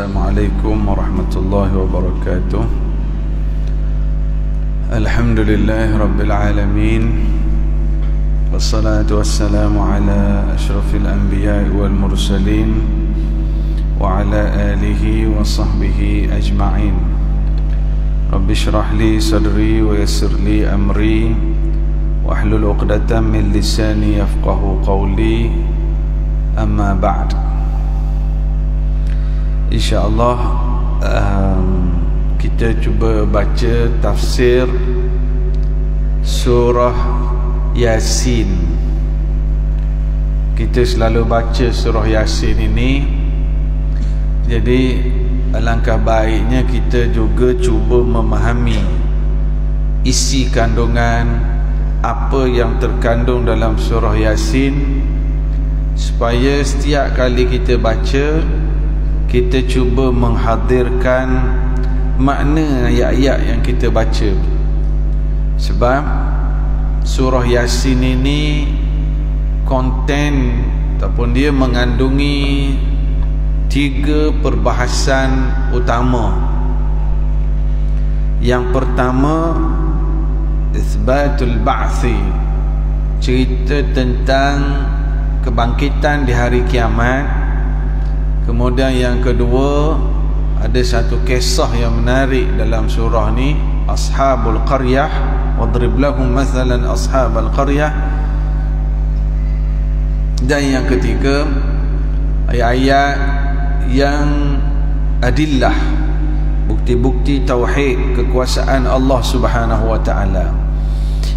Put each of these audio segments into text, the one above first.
Assalamualaikum warahmatullahi wabarakatuh. Alhamdulillahi rabbil alamin. Wassalatu wassalamu ala ashrafil anbiya'i wal mursalin wa ala alihi wa sahbihi ajma'in. Rabbi shrah li sadri wa yassir li amri wahlul 'uqdatam min lisani yafqahu qawli. Amma ba'd. InsyaAllah kita cuba baca tafsir surah Yasin. Kita selalu baca surah Yasin ini, jadi alangkah baiknya kita juga cuba memahami isi kandungan apa yang terkandung dalam surah Yasin, supaya setiap kali kita baca, kita cuba menghadirkan makna ayat-ayat yang kita baca. Sebab surah Yasin ini konten ataupun dia mengandungi 3 perbahasan utama. Yang pertama, Itsbatul Ba'thi, cerita tentang kebangkitan di hari kiamat. Kemudian yang kedua, ada satu kisah yang menarik dalam surah ni, Ashabul Qaryah, wadrib lahum mathalan ashabal qaryah. Dan yang ketiga, ayat-ayat yang adillah, bukti-bukti tauhid kekuasaan Allah Subhanahu wa taala.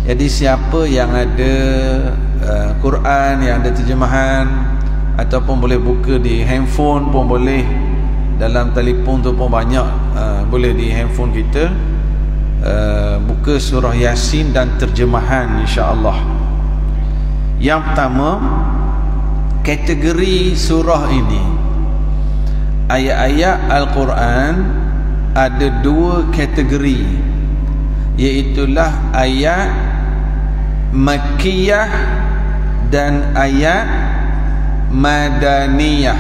Jadi siapa yang ada Quran, yang ada terjemahan, ataupun boleh buka di handphone pun boleh, dalam telefon tu pun banyak, boleh di handphone kita buka surah Yasin dan terjemahan, insya-Allah. Yang pertama, kategori surah ini, ayat-ayat Al-Quran ada 2 kategori, iaitulah ayat Makkiyah dan ayat Madaniyah.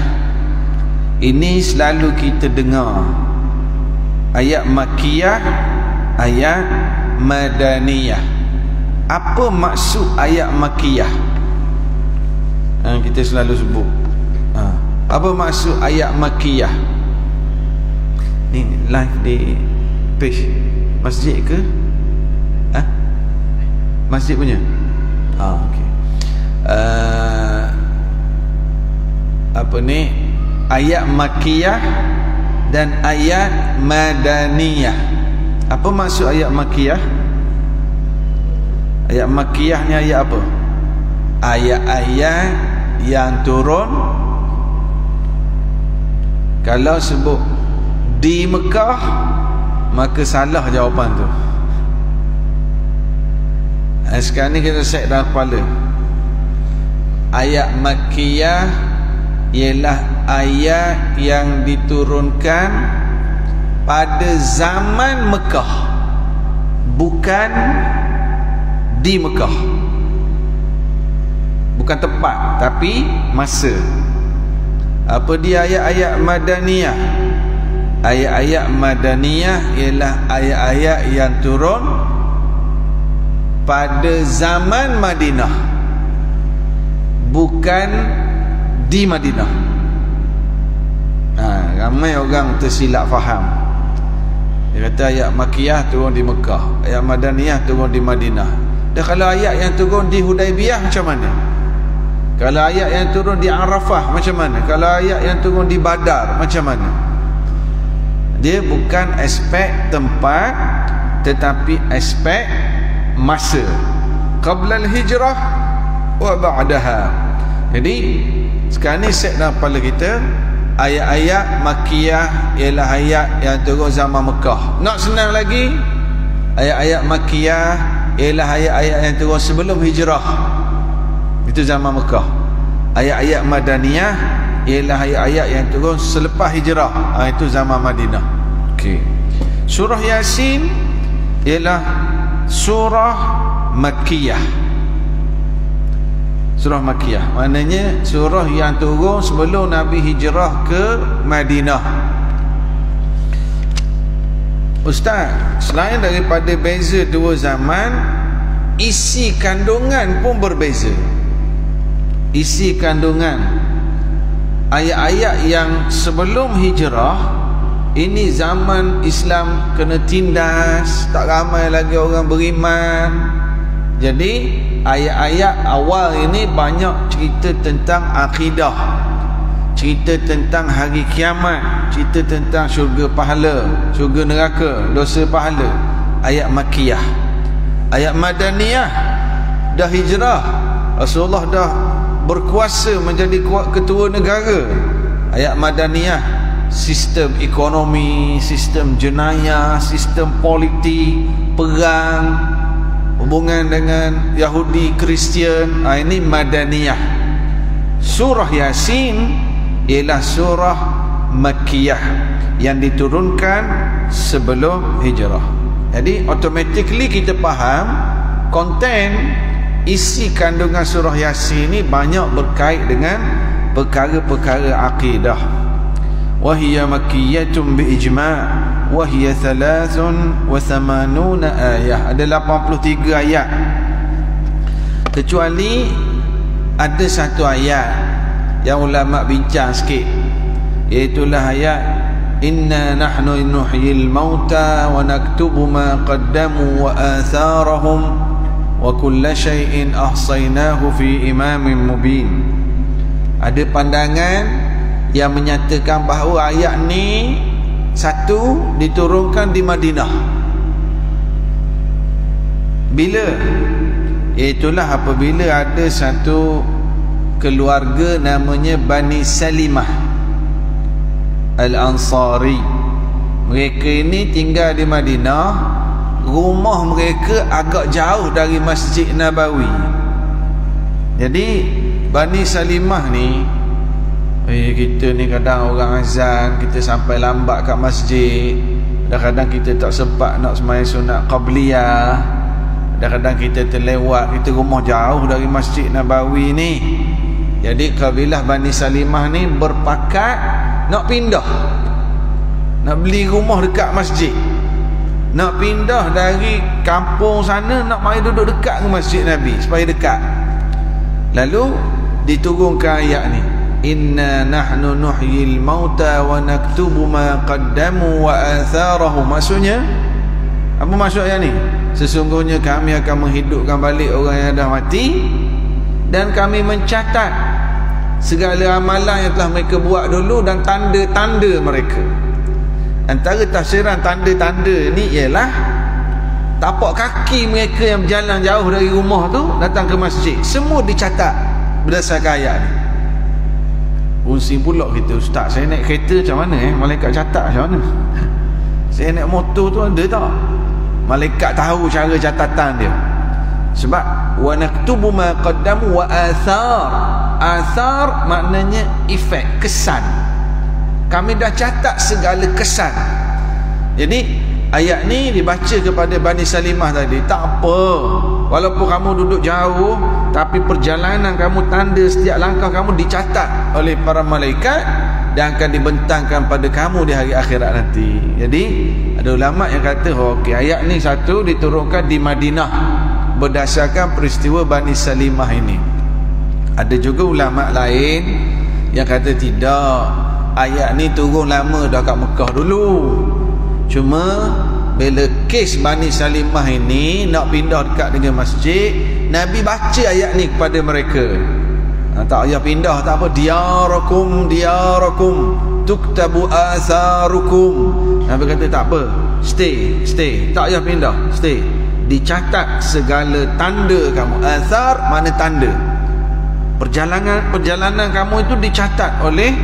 Ini selalu kita dengar, ayat Makkiyah, ayat Madaniyah. Apa maksud ayat Makkiyah? Kita selalu sebut, apa maksud ayat Makkiyah? Ni live di page masjid ke? Masjid punya? Okey. Apa ni? Ayat Makkiyah dan ayat Madaniyah. Apa maksud ayat Makkiyah? Ayat Makkiyah ni ayat apa? Ayat-ayat yang turun, kalau sebut di Mekah, maka salah jawapan tu. Sekarang ni kita set dalam kepala, ayat Makkiyah ialah ayat yang diturunkan pada zaman Mekah, bukan di Mekah. Bukan tempat, tapi masa. Apa dia ayat-ayat Madaniyah? Ayat-ayat Madaniyah ialah ayat-ayat yang turun pada zaman Madinah, bukan di Madinah. Ramai orang tersilap faham. Dia kata ayat Makkiyah turun di Mekah, ayat Madaniyah turun di Madinah. Dan kalau ayat yang turun di Hudaibiyah macam mana? Kalau ayat yang turun di Arafah macam mana? Kalau ayat yang turun di Badar macam mana? Dia bukan aspek tempat, tetapi aspek masa, qabla al-hijrah wa ba'daha. Jadi sekarang ni set dalam kepala kita, ayat-ayat Makkiyah ialah ayat yang turun zaman Mekah. Nak senang lagi, ayat-ayat Makkiyah ialah ayat-ayat yang turun sebelum hijrah, itu zaman Mekah. Ayat-ayat Madaniyah ialah ayat-ayat yang turun selepas hijrah, itu zaman Madinah. Okey. Surah Yasin ialah surah Makkiyah. Surah Makkiyah maknanya surah yang turun sebelum Nabi hijrah ke Madinah. Ustaz, selain daripada beza dua zaman, isi kandungan pun berbeza. Isi kandungan ayat-ayat yang sebelum hijrah, ini zaman Islam kena tindas, tak ramai lagi orang beriman. Jadi ayat-ayat awal ini banyak cerita tentang akidah, cerita tentang hari kiamat, cerita tentang syurga pahala, syurga neraka, dosa pahala. Ayat Makkiyah. Ayat Madaniyah, dah hijrah, Rasulullah dah berkuasa menjadi ketua negara. Ayat Madaniyah, sistem ekonomi, sistem jenayah, sistem politik, perang, hubungan dengan Yahudi, Kristian. Ini Madaniyah. Surah Yasin ialah surah Makkiyah yang diturunkan sebelum hijrah. Jadi automatically kita faham konten, isi kandungan surah Yasin ini banyak berkait dengan perkara-perkara akidah. Wahiyya makkiyatun biijma' wahiyya 83 ayat. Ada 83 ayat, kecuali ada satu ayat yang ulama bincang sikit, iaitulah ayat inna nahnu nuhyil mauta wa naktubu ma qaddamu wa atharahum wa kulla syai'in ahsaynahu fi imamin mubin. Ada pandangan yang menyatakan bahawa ayat ni satu diturunkan di Madinah. Bila? Iaitulah apabila ada satu keluarga namanya Bani Salimah Al-Ansari. Mereka ini tinggal di Madinah. Rumah mereka agak jauh dari Masjid Nabawi. Jadi Bani Salimah ni, kita ni kadang orang azan, kita sampai lambat kat masjid. Kadang-kadang kita tak sempat nak sembahyang sunat qabliyah. Kadang-kadang kita terlewat, kita rumah jauh dari Masjid Nabawi ni. Jadi kabilah Bani Salimah ni berpakat nak pindah, nak beli rumah dekat masjid, nak pindah dari kampung sana, nak mari duduk dekat dengan Masjid Nabi supaya dekat. Lalu diturunkan ayat ni, inna nahnu nuhyil mauta wa naktubu ma qaddamu wa atharahum. Maksudnya apa maksud ayat ni? Sesungguhnya kami akan menghidupkan balik orang yang dah mati, dan kami mencatat segala amalan yang telah mereka buat dulu dan tanda-tanda mereka. Antara tafsiran tanda-tanda ni ialah tapak kaki mereka yang berjalan jauh dari rumah tu datang ke masjid, semua dicatat berdasarkan ayat ni. Pusing pula kita, ustaz, saya naik kereta macam mana malaikat catat macam mana? Saya naik motor tu ada tak? Malaikat tahu cara catatan dia. Sebab wa naktubu ma qaddamu wa athar. Athar maknanya efek, kesan. Kami dah catat segala kesan. Jadi ayat ni dibaca kepada Bani Salimah tadi, tak apa, walaupun kamu duduk jauh, tapi perjalanan kamu, tanda setiap langkah kamu dicatat oleh para malaikat dan akan dibentangkan pada kamu di hari akhirat nanti. Jadi ada ulama yang kata, okey, ayat ni satu diturunkan di Madinah berdasarkan peristiwa Bani Salimah ini. Ada juga ulama lain yang kata tidak, ayat ni turun lama dah kat Mekah dulu. Cuma bila kes Bani Salimah ini nak pindah dekat dengan masjid, Nabi baca ayat ni kepada mereka. Tak payah pindah, tak apa, diyarakum tuktabu atharukum. Nabi kata tak apa, stay, tak payah pindah, stay. Dicatat segala tanda kamu. Athar mana tanda. Perjalanan kamu itu dicatat oleh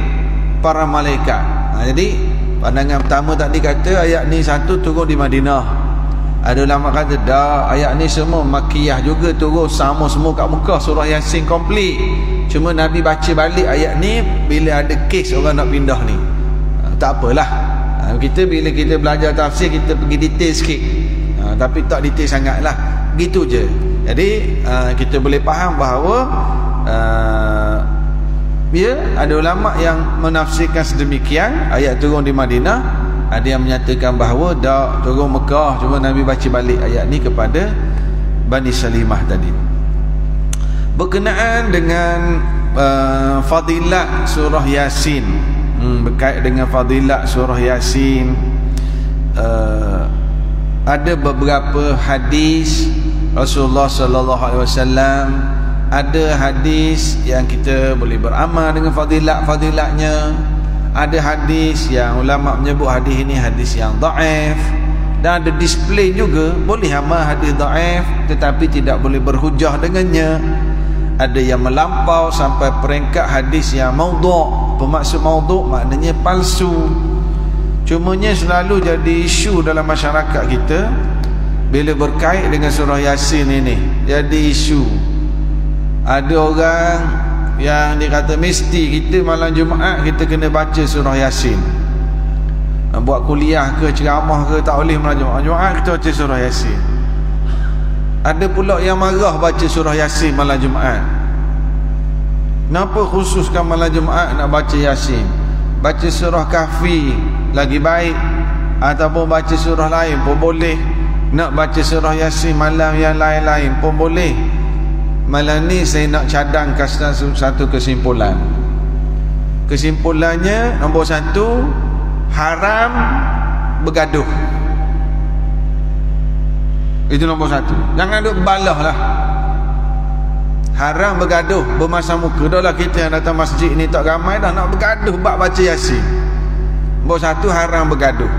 para malaikat. Jadi pandangan pertama tadi kata ayat ni satu turun di Madinah. Ada ulama kata dah, ayat ni semua Makkiyah juga, turun sama semua kat Mekah, surah Yasin komplit. Cuma Nabi baca balik ayat ni bila ada kes orang nak pindah ni. Tak apalah, kita bila kita belajar tafsir kita pergi detail sikit, tapi tak detail sangat lah, gitu je. Jadi kita boleh faham bahawa ya, ada ulama yang menafsirkan sedemikian, ayat turun di Madinah. ada yang menyatakan bahawa dah turun Mekah, cuma Nabi baca balik ayat ni kepada Bani Salimah tadi. Berkenaan dengan fadilat surah Yasin, berkait dengan fadilat surah Yasin, ada beberapa hadis Rasulullah sallallahu alaihi wasallam, ada hadis yang kita boleh beramal dengan fadilat-fadilatnya, ada hadis yang ulama menyebut hadis ini hadis yang dhaif, dan ada display juga boleh amal hadis dhaif tetapi tidak boleh berhujah dengannya. Ada yang melampau sampai peringkat hadis yang maudhu'. Bermaksud maudhu' maknanya palsu. Cumanya selalu jadi isu dalam masyarakat kita bila berkait dengan surah Yasin ini, jadi isu. Ada orang yang dia kata mesti kita malam Jumaat kita kena baca surah Yasin. Buat kuliah ke ceramah ke tak boleh malam Jumaat kita baca surah Yasin. Ada pula yang marah baca surah Yasin malam Jumaat. Kenapa khususkan malam Jumaat nak baca Yasin? Baca surah Kahfi lagi baik, ataupun baca surah lain pun boleh. Nak baca surah Yasin malam yang lain-lain pun boleh. Malam ni saya nak cadangkan satu kesimpulan. Kesimpulannya nombor 1, haram bergaduh. Itu nombor 1. Jangan duk balah lah. Haram bergaduh, bermasam muka. Dah lah kita yang datang masjid ni tak ramai dah nak bergaduh bab baca Yasin. Nombor 1, haram bergaduh.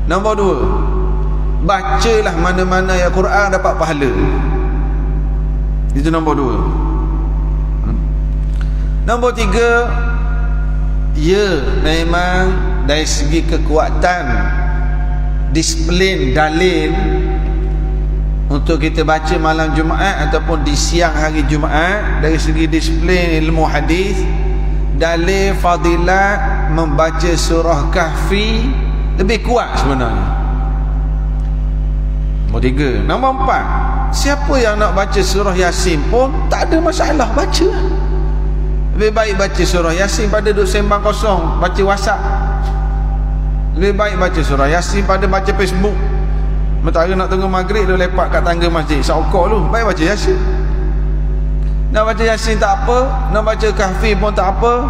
Nombor 2, bacalah mana-mana yang Quran dapat pahala. Itu nombor 2. Nombor 3, ya memang dari segi kekuatan disiplin dalil untuk kita baca malam Jumaat ataupun di siang hari Jumaat, dari segi disiplin ilmu hadis, dalil fadilat membaca surah Kahfi lebih kuat sebenarnya. Nombor 3. Nombor 4, siapa yang nak baca surah Yasin pun tak ada masalah, baca. Lebih baik baca surah Yasin pada duduk sembang kosong baca WhatsApp. Lebih baik baca surah Yasin pada baca Facebook. Mentara nak tunggu maghrib dia lepak kat tangga masjid saukor lu, baik baca Yasin. Nak baca Yasin tak apa, nak baca Kahfi pun tak apa.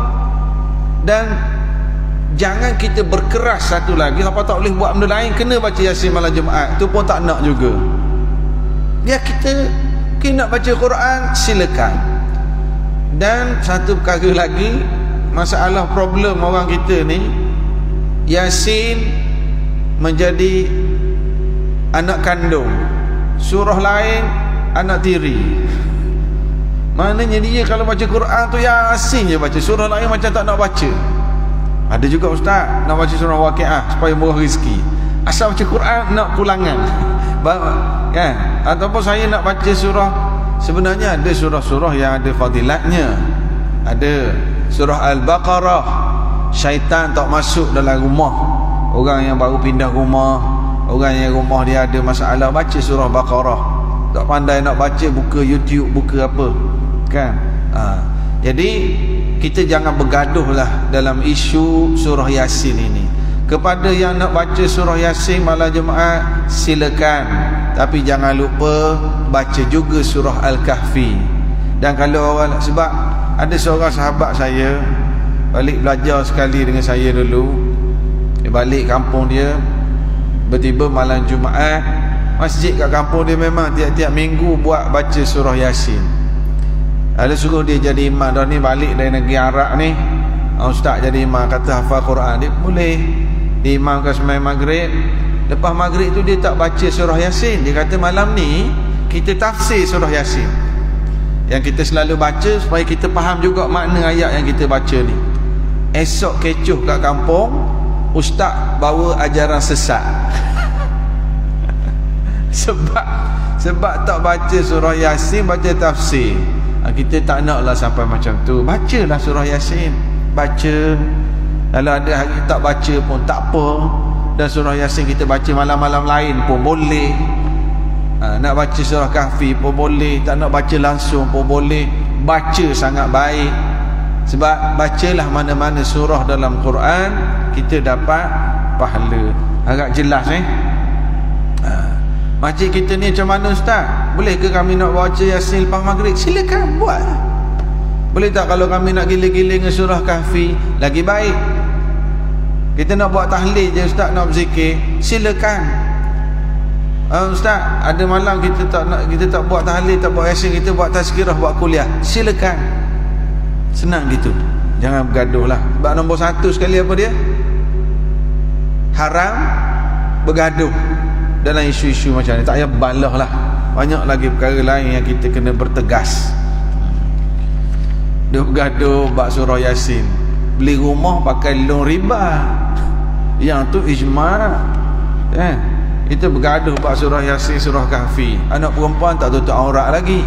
Dan jangan kita berkeras satu lagi, apa tak boleh buat benda lain, kena baca Yasin malam Jumaat, tu pun tak nak juga. Dia kita nak baca Quran silakan. Dan satu perkara lagi, masalah problem orang kita ni, Yasin menjadi anak kandung, surah lain anak tiri. Maknanya dia kalau baca Quran tu Yasin je baca, surah lain macam tak nak baca. Ada juga ustaz nak baca surah Waqiah supaya murah rezeki, asal baca Quran nak pulangan kan? Ataupun saya nak baca surah, sebenarnya ada surah-surah yang ada fadilatnya. Ada surah Al-Baqarah, syaitan tak masuk dalam rumah orang yang baru pindah rumah, orang yang rumah dia ada masalah, baca surah Baqarah. Tak pandai nak baca, buka YouTube, buka apa kan. Jadi kita jangan bergaduh lah dalam isu surah Yasin ini. Kepada yang nak baca surah Yasin malam Jumaat silakan, tapi jangan lupa baca juga surah Al-Kahfi. Dan kalau orang, sebab ada seorang sahabat saya balik belajar sekali dengan saya dulu, dia balik kampung dia, tiba-tiba malam Jumaat, masjid kat kampung dia memang tiap-tiap minggu buat baca surah Yasin. Ada suruh dia jadi imam. Dah ni balik dari negeri Arab ni, ustaz jadi imam, kata hafal Quran, dia boleh diimamkan sembahyang maghrib. Lepas maghrib tu dia tak baca surah Yasin. Dia kata malam ni kita tafsir surah Yasin, yang kita selalu baca supaya kita faham juga makna ayat yang kita baca ni. Esok kecoh kat kampung, ustaz bawa ajaran sesat. sebab tak baca surah Yasin, baca tafsir. Kita tak naklah sampai macam tu. Bacalah surah Yasin, baca. Kalau ada hari tak baca pun tak apa. Dan surah Yasin kita baca malam-malam lain pun boleh. Nak baca surah Kahfi pun boleh, tak nak baca langsung pun boleh. Baca sangat baik. Sebab bacalah mana-mana surah dalam Quran, kita dapat pahala. Agak jelas Masjid kita ni macam mana Ustaz? Boleh ke kami nak baca Yasin lepas maghrib? Silakan buat. Boleh tak kalau kami nak giling-giling dengan surah Kahfi? Lagi baik. Kita nak buat tahlil je Ustaz, nak berzikir, silakan. Ustaz, ada malam kita tak buat tahlil, tak buat Yasin, kita buat tazkirah, buat kuliah, silakan. Senang gitu. Jangan bergaduh lah. Sebab nombor satu sekali apa dia? Haram bergaduh dalam isu-isu macam ni. Tak payah balah lah. Banyak lagi perkara lain yang kita kena bertegas. Dia bergaduh bab surah Yasin, beli rumah pakai loan riba, yang tu ijma'. Kita bergaduh bab surah Yasin, surah Kahfi. Anak perempuan tak tutup aurat lagi.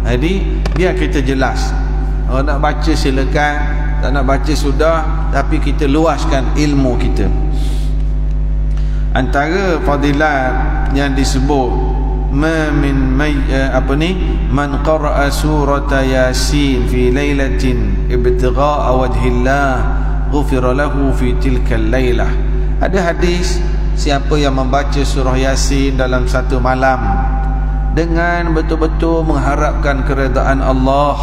Jadi biar kita jelas. Kalau nak baca silakan, tak nak baca sudah, tapi kita luaskan ilmu kita. Antara fadilat yang disebut man qara'a surata Yasin fi lailatin ibtigha'a wajhillah ghufira lahu fi tilka lailah. Ada hadis, siapa yang membaca surah Yasin dalam satu malam dengan betul-betul mengharapkan keredaan Allah,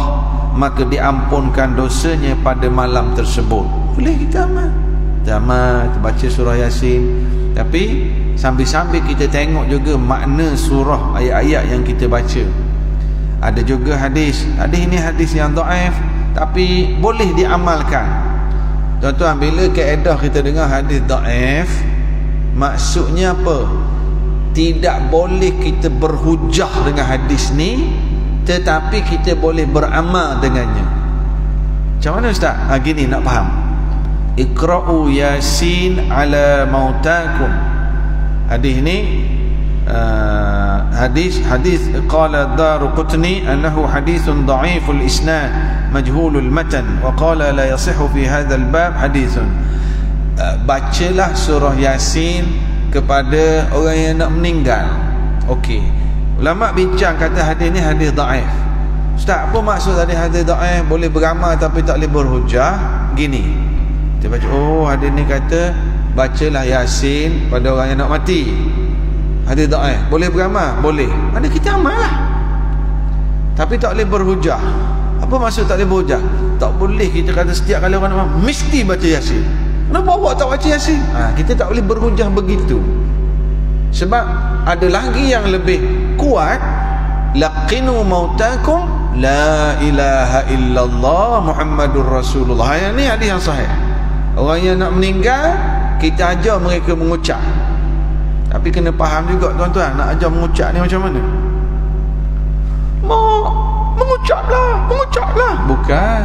maka diampunkan dosanya pada malam tersebut. Boleh kita amal baca surah Yasin, tapi sambil-sambil kita tengok juga makna surah, ayat-ayat yang kita baca. Ada juga hadis ini hadis yang dhaif tapi boleh diamalkan. Tuan-tuan, bila kaedah kita dengar hadis dhaif, maksudnya apa? Tidak boleh kita berhujah dengan hadis ni, tetapi kita boleh beramal dengannya. Macam mana Ustaz? Gini nak faham. Iqra'u Yasin ala mautakum. Hadis ni hadis qala Daruqutni annahu hadithun dha'iful isnad majhulul matan wa qala la yasihhu fi hadzal bab hadithun. Bacalah surah Yasin kepada orang yang nak meninggal. Okey. Ulama bincang kata hadis ni hadis dhaif. Ustaz, apa maksud hadis dhaif? Boleh beramal tapi tak boleh berhujah. Gini. Kita baca, hadis ni kata bacalah Yasin pada orang yang nak mati. Hadis dhaif. Boleh beramal? Boleh. Mana kita amal lah. Tapi tak boleh berhujah. Apa maksud tak boleh berhujah? Tak boleh kita kata setiap kali orang nak mesti baca Yasin. Kenapa awak tak baca Yasin? Kita tak boleh berhujah begitu. Sebab ada lagi yang lebih kuat, laqinu mautakum la ilaha illallah Muhammadur Rasulullah. Yang ni hadis yang sahih. Orang yang nak meninggal, kita ajar mereka mengucap. Tapi kena faham juga tuan-tuan, nak ajar mengucap ni macam mana? Mengucaplah. Bukan.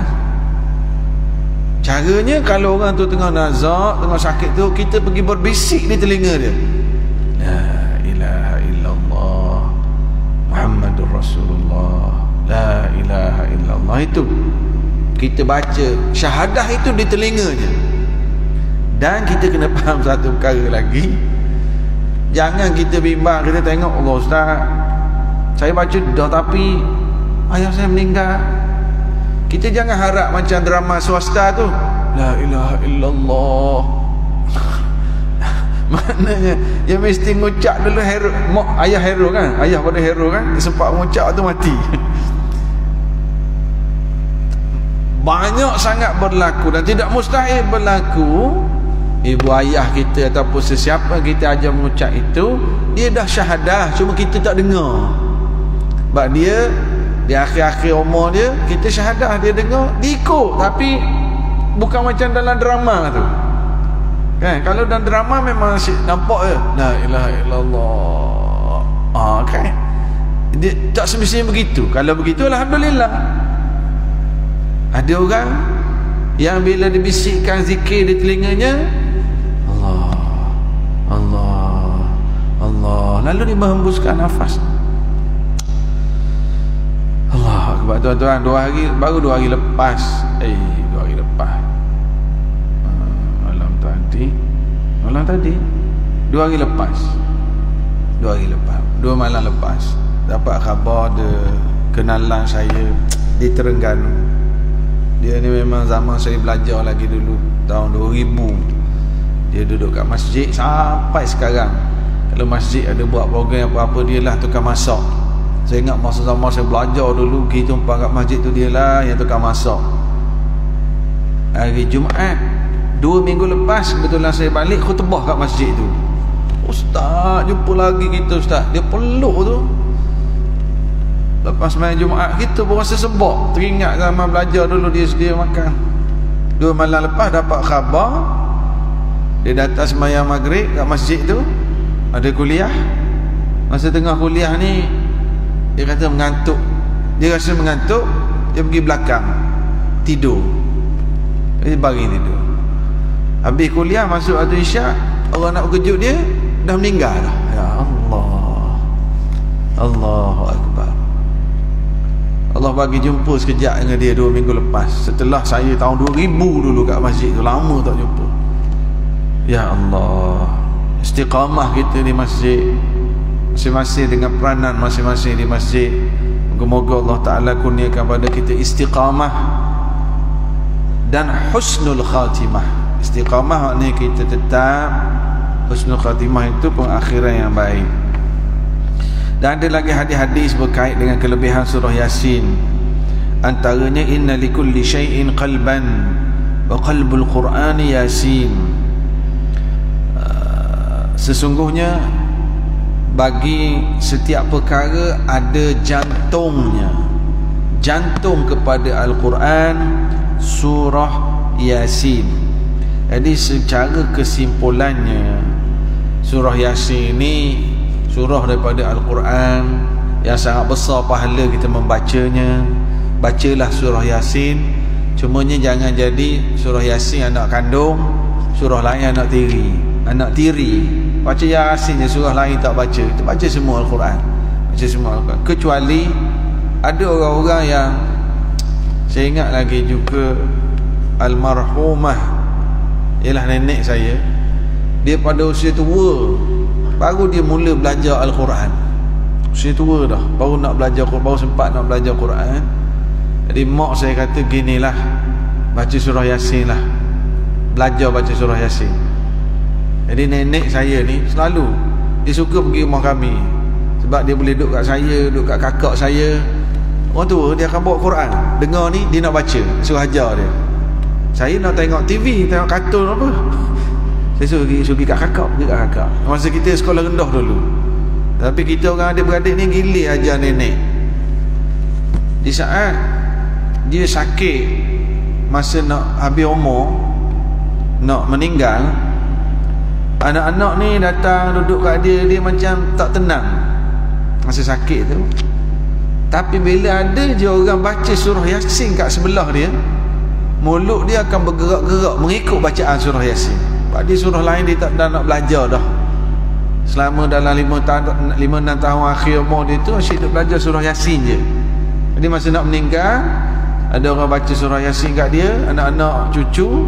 Caranya kalau orang tu tengah nazak, tengah sakit tu, kita pergi berbisik di telinga dia. La ilaha illallah Muhammadur Rasulullah. La ilaha illallah. Itu kita baca syahadah itu di telinga je. Dan kita kena faham satu perkara lagi. Jangan kita bimbang, kita tengok Allah Ustaz, saya baca dah tapi ayah saya meninggal. Kita jangan harap macam drama swasta tu, la ilaha illallah. Maknanya dia mesti mengucap dulu hero, ayah hero kan, ayah pada hero kan, dia sempat mengucap tu mati. Banyak sangat berlaku dan tidak mustahil berlaku. Ibu ayah kita ataupun sesiapa kita ajar mengucap itu, dia dah syahadah, cuma kita tak dengar. Sebab dia di akhir-akhir umur dia, kita syahadah, dia dengar, dia ikut. Tapi bukan macam dalam drama tu kan. Kalau dalam drama memang nampak je la ilaha illallah, kan. Dia tak semestinya begitu. Kalau begitu alhamdulillah. Ada orang yang bila dibisikkan zikir di telinganya, Allah, lalu dia menghembuskan nafas. Allah akbar. Tuan-tuan, 2 hari, baru 2 hari lepas, 2 hari lepas, malam tadi 2 hari lepas, 2 malam lepas, dapat khabar dia kenalan saya di Terengganu. Dia ni memang zaman saya belajar lagi dulu, tahun 2000. Dia duduk kat masjid sampai sekarang. Kalau masjid ada buat program apa-apa, dia lah tukang masak. Saya ingat masa zaman saya belajar dulu, pergi tumpah kat masjid tu, dia lah yang tukang masak. Hari Jumaat 2 minggu lepas kebetulan saya balik khutbah kat masjid tu. Ustaz, jumpa lagi kita Ustaz. Dia peluk tu. Lepas main Jumaat kita pun rasa sebab, teringat zaman belajar dulu dia sedia makan. 2 malam lepas dapat khabar dia datang sembahyang maghrib kat masjid tu, ada kuliah. Masa tengah kuliah ni dia kata mengantuk. Dia rasa mengantuk, dia pergi belakang tidur. Dia bagi tidur. Habis kuliah masuk waktu Isyak, orang nak kejut dia dah meninggal dah. Ya Allah, Allahu Akbar. Allah bagi jumpa sekejap dengan dia 2 minggu lepas. Setelah saya tahun 2000 dulu kat masjid tu, lama tak jumpa. Ya Allah, istiqamah kita di masjid, masing-masing dengan peranan masing-masing di masjid. Moga-moga Allah Ta'ala kurniakan pada kita istiqamah dan husnul khatimah. Istiqamah maknanya kita tetap, husnul khatimah itu pengakhiran yang baik. Dan ada lagi hadis-hadis berkait dengan kelebihan surah Yasin. Antaranya inna likulli syai'in qalban wa qalbul Qur'ani Yasin. Sesungguhnya bagi setiap perkara ada jantungnya. Jantung kepada Al-Quran surah Yasin. Jadi secara kesimpulannya, surah Yasin ini surah daripada Al-Quran yang sangat besar pahala kita membacanya. Bacalah surah Yasin. Cumanya jangan jadi surah Yasin anak kandung, surah lain anak tiri. Anak tiri baca Yasin je, surah lain tak baca. Kita baca semua Al-Quran, baca semua Al-Quran. Kecuali ada orang-orang yang, saya ingat lagi juga almarhumah, ialah nenek saya. Dia pada usia tua baru dia mula belajar Al-Quran. Usia tua dah baru nak belajar, baru sempat nak belajar Quran. Jadi mak saya kata ginilah, baca surah Yasin lah, belajar baca surah Yasin. Jadi nenek saya ni selalu dia suka pergi rumah kami, sebab dia boleh duduk kat saya, duduk kat kakak saya. Orang tua dia akan bawa Quran, dengar ni dia nak baca, suruh ajar dia. Saya nak tengok TV, tengok kartun apa, saya suruh pergi kat kakak, pergi kat kakak. Masa kita sekolah rendah dulu. Tapi kita orang adik-beradik ni gila ajar nenek. Di saat dia sakit, masa nak habis umur, nak meninggal, anak-anak ni datang duduk kat dia, dia macam tak tenang masa sakit tu. Tapi bila ada je orang baca surah Yasin kat sebelah dia, mulut dia akan bergerak-gerak mengikut bacaan surah Yasin. Sebab dia surah lain dia tak dah nak belajar dah. Selama dalam 5-6 tahun akhir umur dia tu asyik duk belajar surah Yasin je. Jadi masa nak meninggal, ada orang baca surah Yasin kat dia, anak-anak cucu,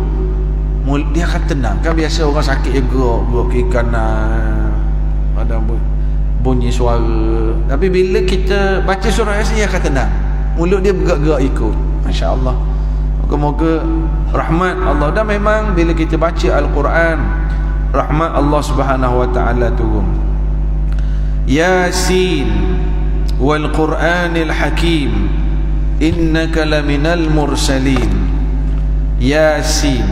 mulut dia akan tenang. Kan biasa orang sakit dia gerak kiri kanan, ada bunyi suara. Tapi bila kita baca surah Yasin, dia akan tenang, mulut dia bergerak-gerak ikut. Masya Allah. Moga-moga rahmat Allah. Dan memang bila kita baca Al-Quran, rahmat Allah Subhanahu wa ta'ala turun. Yasin wal Qur'anil Hakim innaka laminal mursalin. Yasin.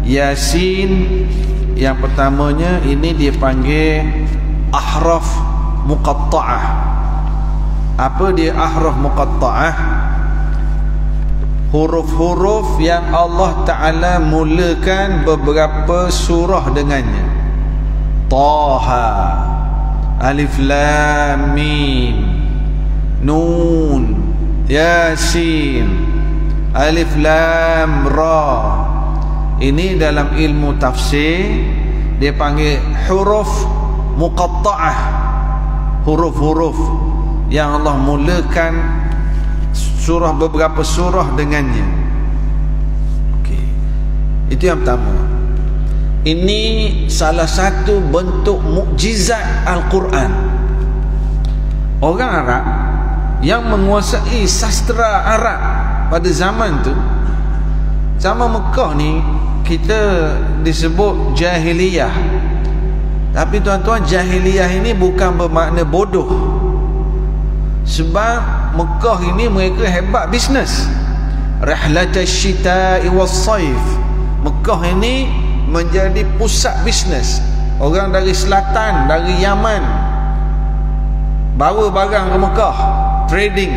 Yasin yang pertamanya ini dia panggil ahraf muqatta'ah. Apa dia ahraf muqatta'ah? Huruf-huruf yang Allah Ta'ala mulakan beberapa surah dengannya. Taha, Alif Lam Mim, Nun, Yasin, Alif Lam Ra. Ini dalam ilmu tafsir dia panggil huruf muqatta'ah. Huruf-huruf yang Allah mulakan surah, beberapa surah dengannya. Okey. Itu yang pertama. Ini salah satu bentuk mukjizat Al-Quran. Orang Arab yang menguasai sastra Arab pada zaman tu, zaman Mekah ni, kita disebut jahiliyah, tapi tuan-tuan, jahiliyah ini bukan bermakna bodoh. Sebab Mekah ini mereka hebat bisnes. Rihlatash syita'i was-saif, Mekah ini menjadi pusat bisnes. Orang dari selatan, dari Yaman bawa barang ke Mekah, trading.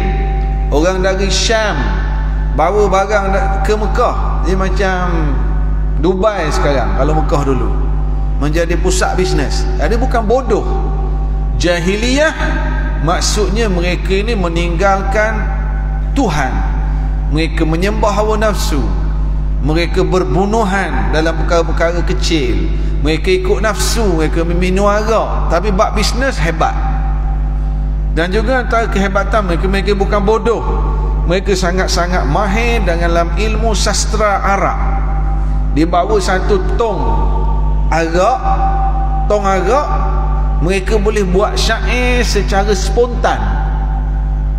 Orang dari Syam bawa barang ke Mekah. Dia macam Dubai sekarang, kalau Mekah dulu menjadi pusat bisnes. Jadi bukan bodoh. Jahiliyah maksudnya mereka ini meninggalkan Tuhan, mereka menyembah hawa nafsu, mereka berbunuhan dalam perkara-perkara kecil, mereka ikut nafsu, mereka minum arak, tapi bab bisnes hebat. Dan juga antara kehebatan mereka, mereka bukan bodoh, mereka sangat-sangat mahir dalam ilmu sastra Arab. Dia bawa satu tong arak, mereka boleh buat syair secara spontan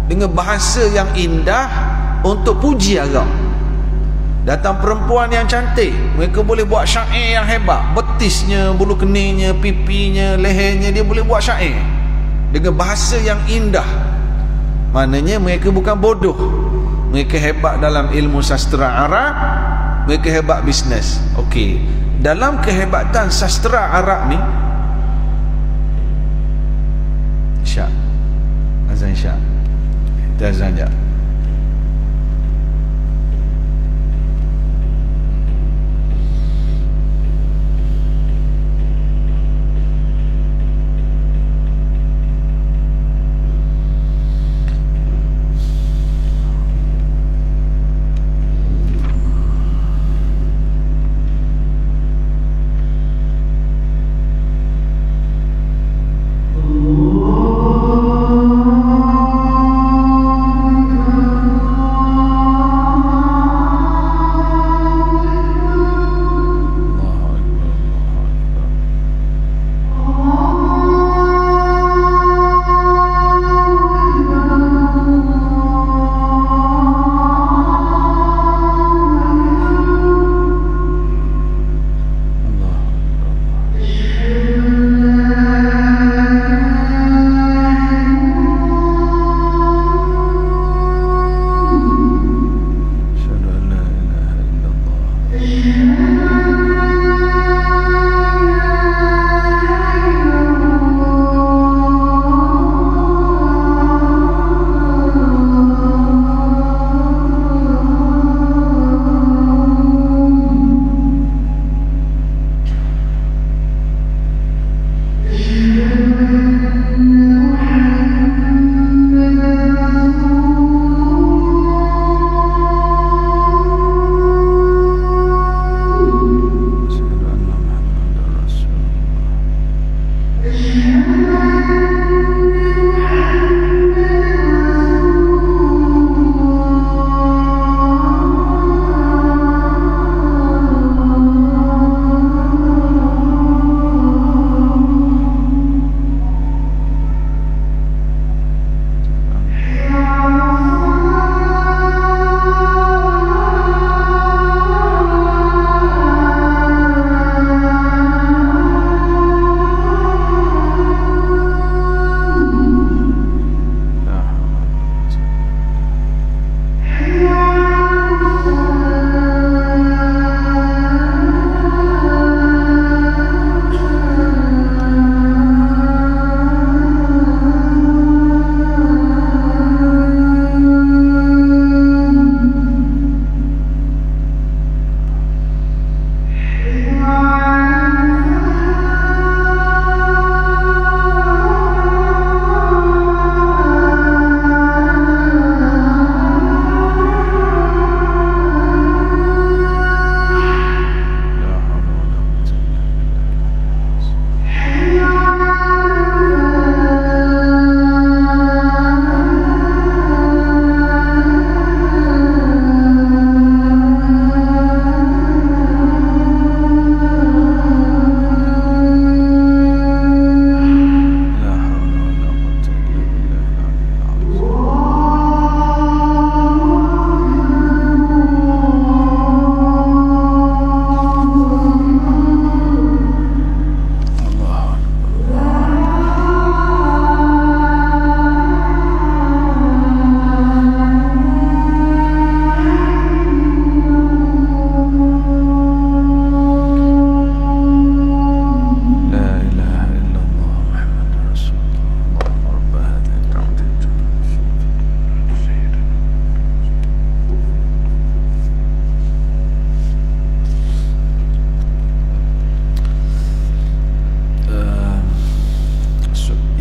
dengan bahasa yang indah untuk puji arak. Datang perempuan yang cantik, mereka boleh buat syair yang hebat. Betisnya, bulu keningnya, pipinya, lehernya, dia boleh buat syair dengan bahasa yang indah. Maknanya mereka bukan bodoh, mereka hebat dalam ilmu sastra Arab, mereka hebat bisnes. Okey, dalam kehebatan sastra Arab ni, Syak azan Syak, kita azan je.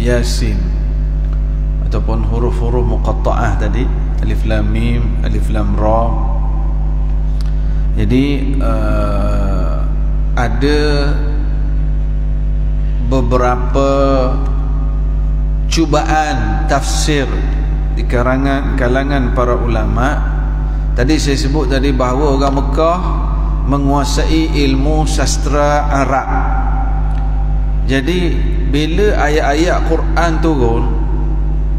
Yasin, ataupun huruf-huruf muqatta'ah tadi, alif lam mim, alif lam ra. Jadi ada beberapa cubaan tafsir di kalangan para ulama. Tadi saya sebut tadi bahawa orang Mekah menguasai ilmu sastra Arab. Jadi bila ayat-ayat Quran turun,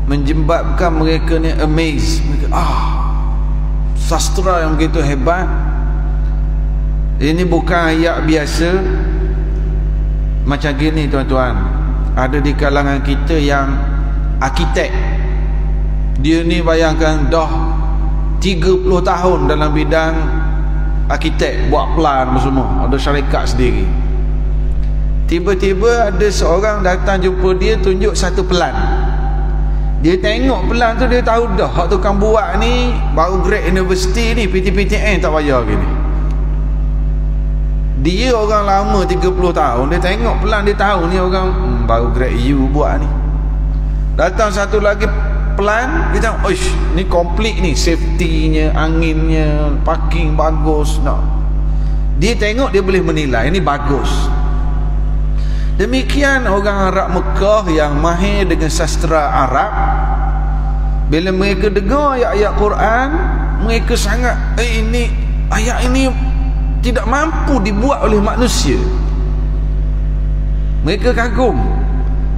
menyebabkan mereka ni amazed. Mereka, sastra yang begitu hebat. Ini bukan ayat biasa macam gini tuan-tuan. Ada di kalangan kita yang arkitek, dia ni bayangkan dah 30 tahun dalam bidang arkitek, buat plan semua, ada syarikat sendiri. Tiba-tiba ada seorang datang jumpa dia, tunjuk satu pelan. Dia tengok pelan tu, dia tahu dah hak tukang buat ni baru grade universiti ni, PTPTN tak payah gini. Dia orang lama 30 tahun, dia tengok pelan, dia tahu ni orang baru grade EU buat ni. Datang satu lagi pelan, dia tengok, oish, ni komplit ni, safety-nya, anginnya, parking bagus. Dia tengok, dia boleh menilai ini bagus. Demikian orang Arab Mekah yang mahir dengan sastra Arab, bila mereka dengar ayat-ayat Quran, mereka sangat, ini ayat ini tidak mampu dibuat oleh manusia. Mereka kagum.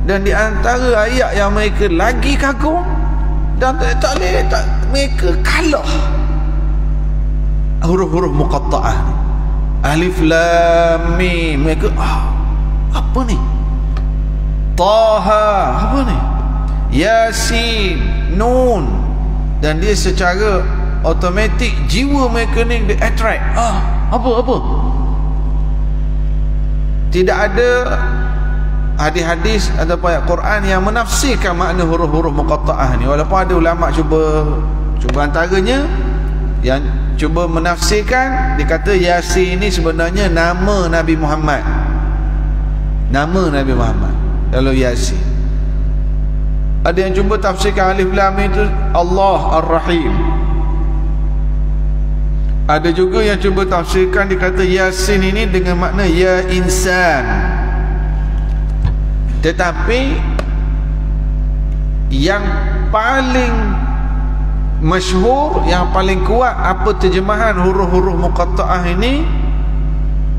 Dan di antara ayat yang mereka lagi kagum, dan tak mereka kalah huruf-huruf muqatta'ah, alif lam mim. Mereka apa ni? Taha, apa ni? Yasin, Nun. Dan dia secara automatik jiwa mereka ni dia attract. Apa? Tidak ada hadis-hadis ataupun ayat Quran yang menafsirkan makna huruf-huruf muqatta'ah ni. Walaupun ada ulama cuba antaranya yang cuba menafsirkan, dia kata Yasin ni sebenarnya nama Nabi Muhammad. Nama Nabi Muhammad kalau Yasin. Ada yang cuba tafsirkan alif lam itu Allah Ar-Rahim. Ada juga yang cuba tafsirkan, dikata Yasin ini dengan makna ya insan. Tetapi yang paling masyhur, yang paling kuat apa terjemahan huruf-huruf muqatta'ah ini,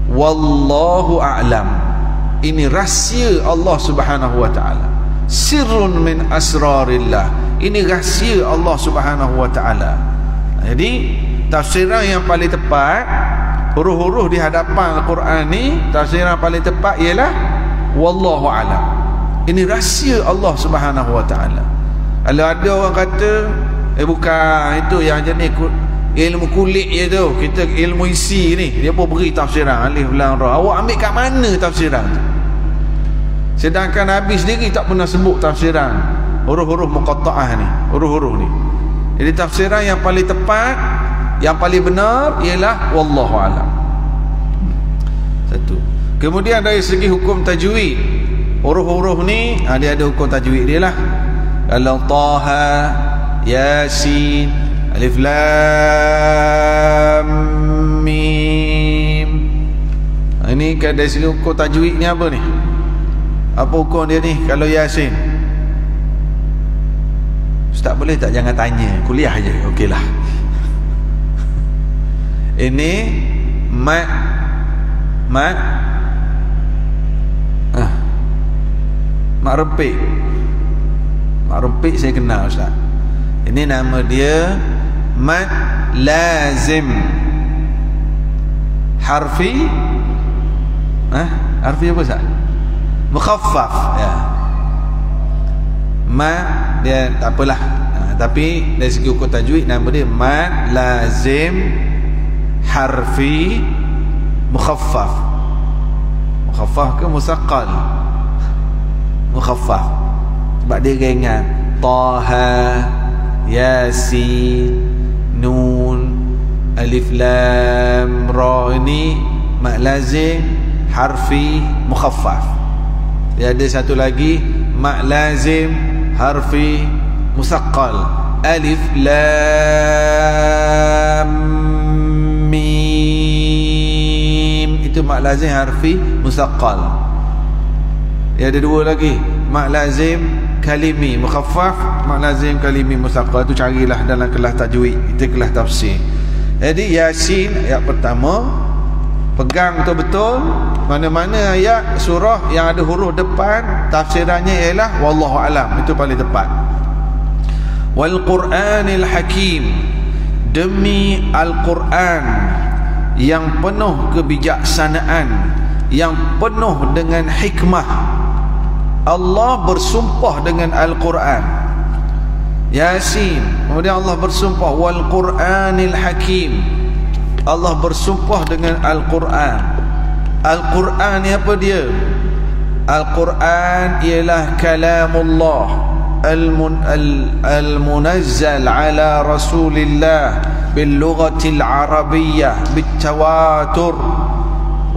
wallahu a'lam. Ini rahsia Allah Subhanahu wa taala. Sirrun min asrarillah. Ini rahsia Allah Subhanahu wa taala. Jadi tafsiran yang paling tepat, huruf-huruf di hadapan Al-Quran ni, tafsiran paling tepat ialah wallahu a'lam. Ini rahsia Allah Subhanahu wa taala. Kalau ada orang kata bukan itu yang jenis ilmu kulit je tu, kita ilmu isi ni, dia pun beri tafsiran alif lam ra. Awak ambil kat mana tafsiran tu? Sedangkan Nabi sendiri tak pernah sebut tafsiran huruf-huruf muqatta'ah ni, huruf-huruf ni. Jadi tafsiran yang paling tepat, yang paling benar ialah wallahu a'lam. Satu. Kemudian dari segi hukum tajwid, huruf-huruf ni dia ada hukum tajwid dia lah. Kalau Taha, Yasin, alif lam mim, ini kan dari segi hukum tajwid ni apa ni? Apa hukum dia ni kalau Yasin? Ustaz boleh tak jangan tanya, kuliah je, okeylah. Ini mat rempik. Mat rempik saya kenal Ustaz. Ini nama dia mat lazim. Harfi harfi apa Ustaz? Mukhaffaf ya. Dia tak apalah. Tapi dari segi hukum tajwid nama dia mat lazim harfi mukhaffaf. Mukhaffaf ke musaqqal? Mukhaffaf. Sebab dia ringan. Taha, Yasin, Nun, alif lam ra, ini mat lazim harfi mukhaffaf. Dia ada satu lagi mak lazim harfi musaqqal, alif lam mim, itu mak lazim harfi musaqqal. Dia ada dua lagi, mak lazim kalimi mukhaffaf, mak lazim kalimi musaqqal. Tu carilah dalam kelas tajwid, kita kelas tafsir. Jadi Yasin ayat pertama, pegang betul-betul mana-mana ayat surah yang ada huruf depan, tafsirannya ialah wallahu alam, itu paling tepat. Wal Qur'anil Hakim, demi Al-Quran yang penuh kebijaksanaan, yang penuh dengan hikmah. Allah bersumpah dengan Al-Quran Yasin, kemudian Allah bersumpah wal Qur'anil Hakim, Allah bersumpah dengan Al-Quran. Al-Quran ni apa dia? Al-Quran ialah kalamullah al-munazzal ala Rasulillah bil lughatil arabiyyah bit tawatur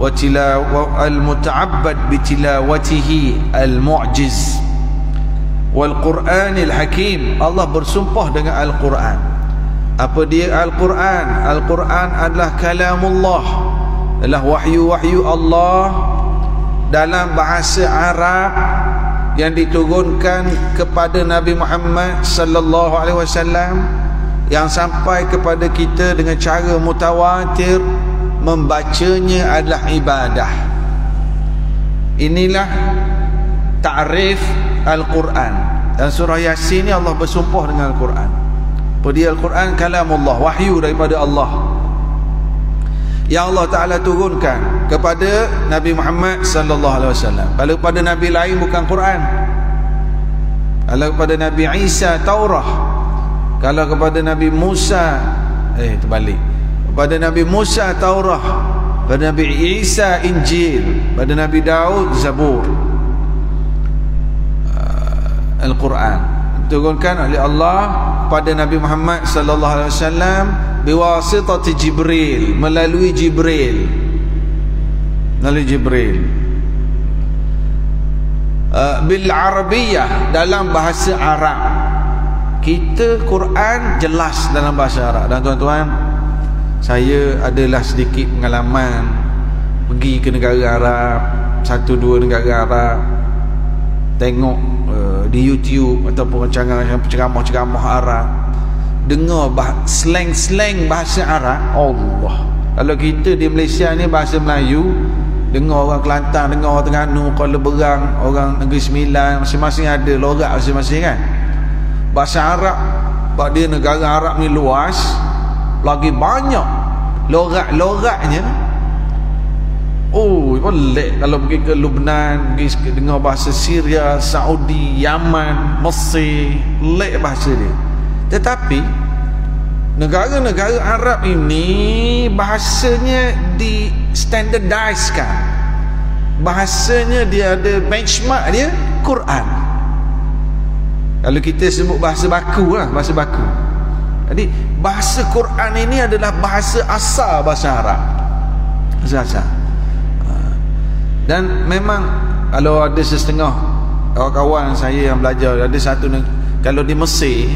wa al-muta'abbad bi tilawatihi al-mu'jiz. Wal Qur'anil Hakim, Allah bersumpah dengan Al-Quran. Apa dia Al-Quran? Al-Quran adalah kalamullah, adalah wahyu-wahyu Allah dalam bahasa Arab yang diturunkan kepada Nabi Muhammad sallallahu alaihi wasallam, yang sampai kepada kita dengan cara mutawatir. Membacanya adalah ibadah. Inilah ta'rif Al-Quran. Dan surah Yasin ni Allah bersumpah dengan Al-Quran. Dia Al-Quran kalamullah, wahyu daripada Allah yang Allah Ta'ala turunkan kepada Nabi Muhammad sallallahu alaihi wasallam. Kalau kepada Nabi lain bukan Quran. Kalau kepada Nabi Isa Taurah. Kalau kepada Nabi Musa terbalik. Kepada Nabi Musa Taurah, pada Nabi Isa Injil, pada Nabi Daud Zabur. Al-Quran diturunkan oleh Allah pada Nabi Muhammad sallallahu alaihi wasallam biwasitati Jibril, melalui Jibril. Bil Arabiyyah, dalam bahasa Arab. Kita Quran jelas dalam bahasa Arab. Dan tuan-tuan, saya adalah sedikit pengalaman pergi ke negara Arab, 1-2 negara Arab, tengok di YouTube ataupun ceramah-ceramah Arab, dengar slang-slang bahasa Arab. Allah, kalau kita di Malaysia ni bahasa Melayu, dengar orang Kelantan, dengar orang Terengganu, Kuala Berang, orang Negeri Sembilan, masing-masing ada logat masing-masing kan. Bahasa Arab, sebab dia negara Arab ni luas, lagi banyak logat-logatnya. Boleh kalau pergi ke Lebanon, pergi dengar bahasa Syria, Saudi, Yaman, Mesir, lek bahasa dia. Tetapi negara-negara Arab ini bahasanya di standardizekan. Bahasanya dia ada benchmark dia, Quran. Kalau kita sebut bahasa baku lah, bahasa baku. Jadi bahasa Quran ini adalah bahasa asal bahasa Arab. Bahasa asal. Dan memang kalau ada setengah kawan-kawan saya yang belajar, ada satu, kalau di Mesir,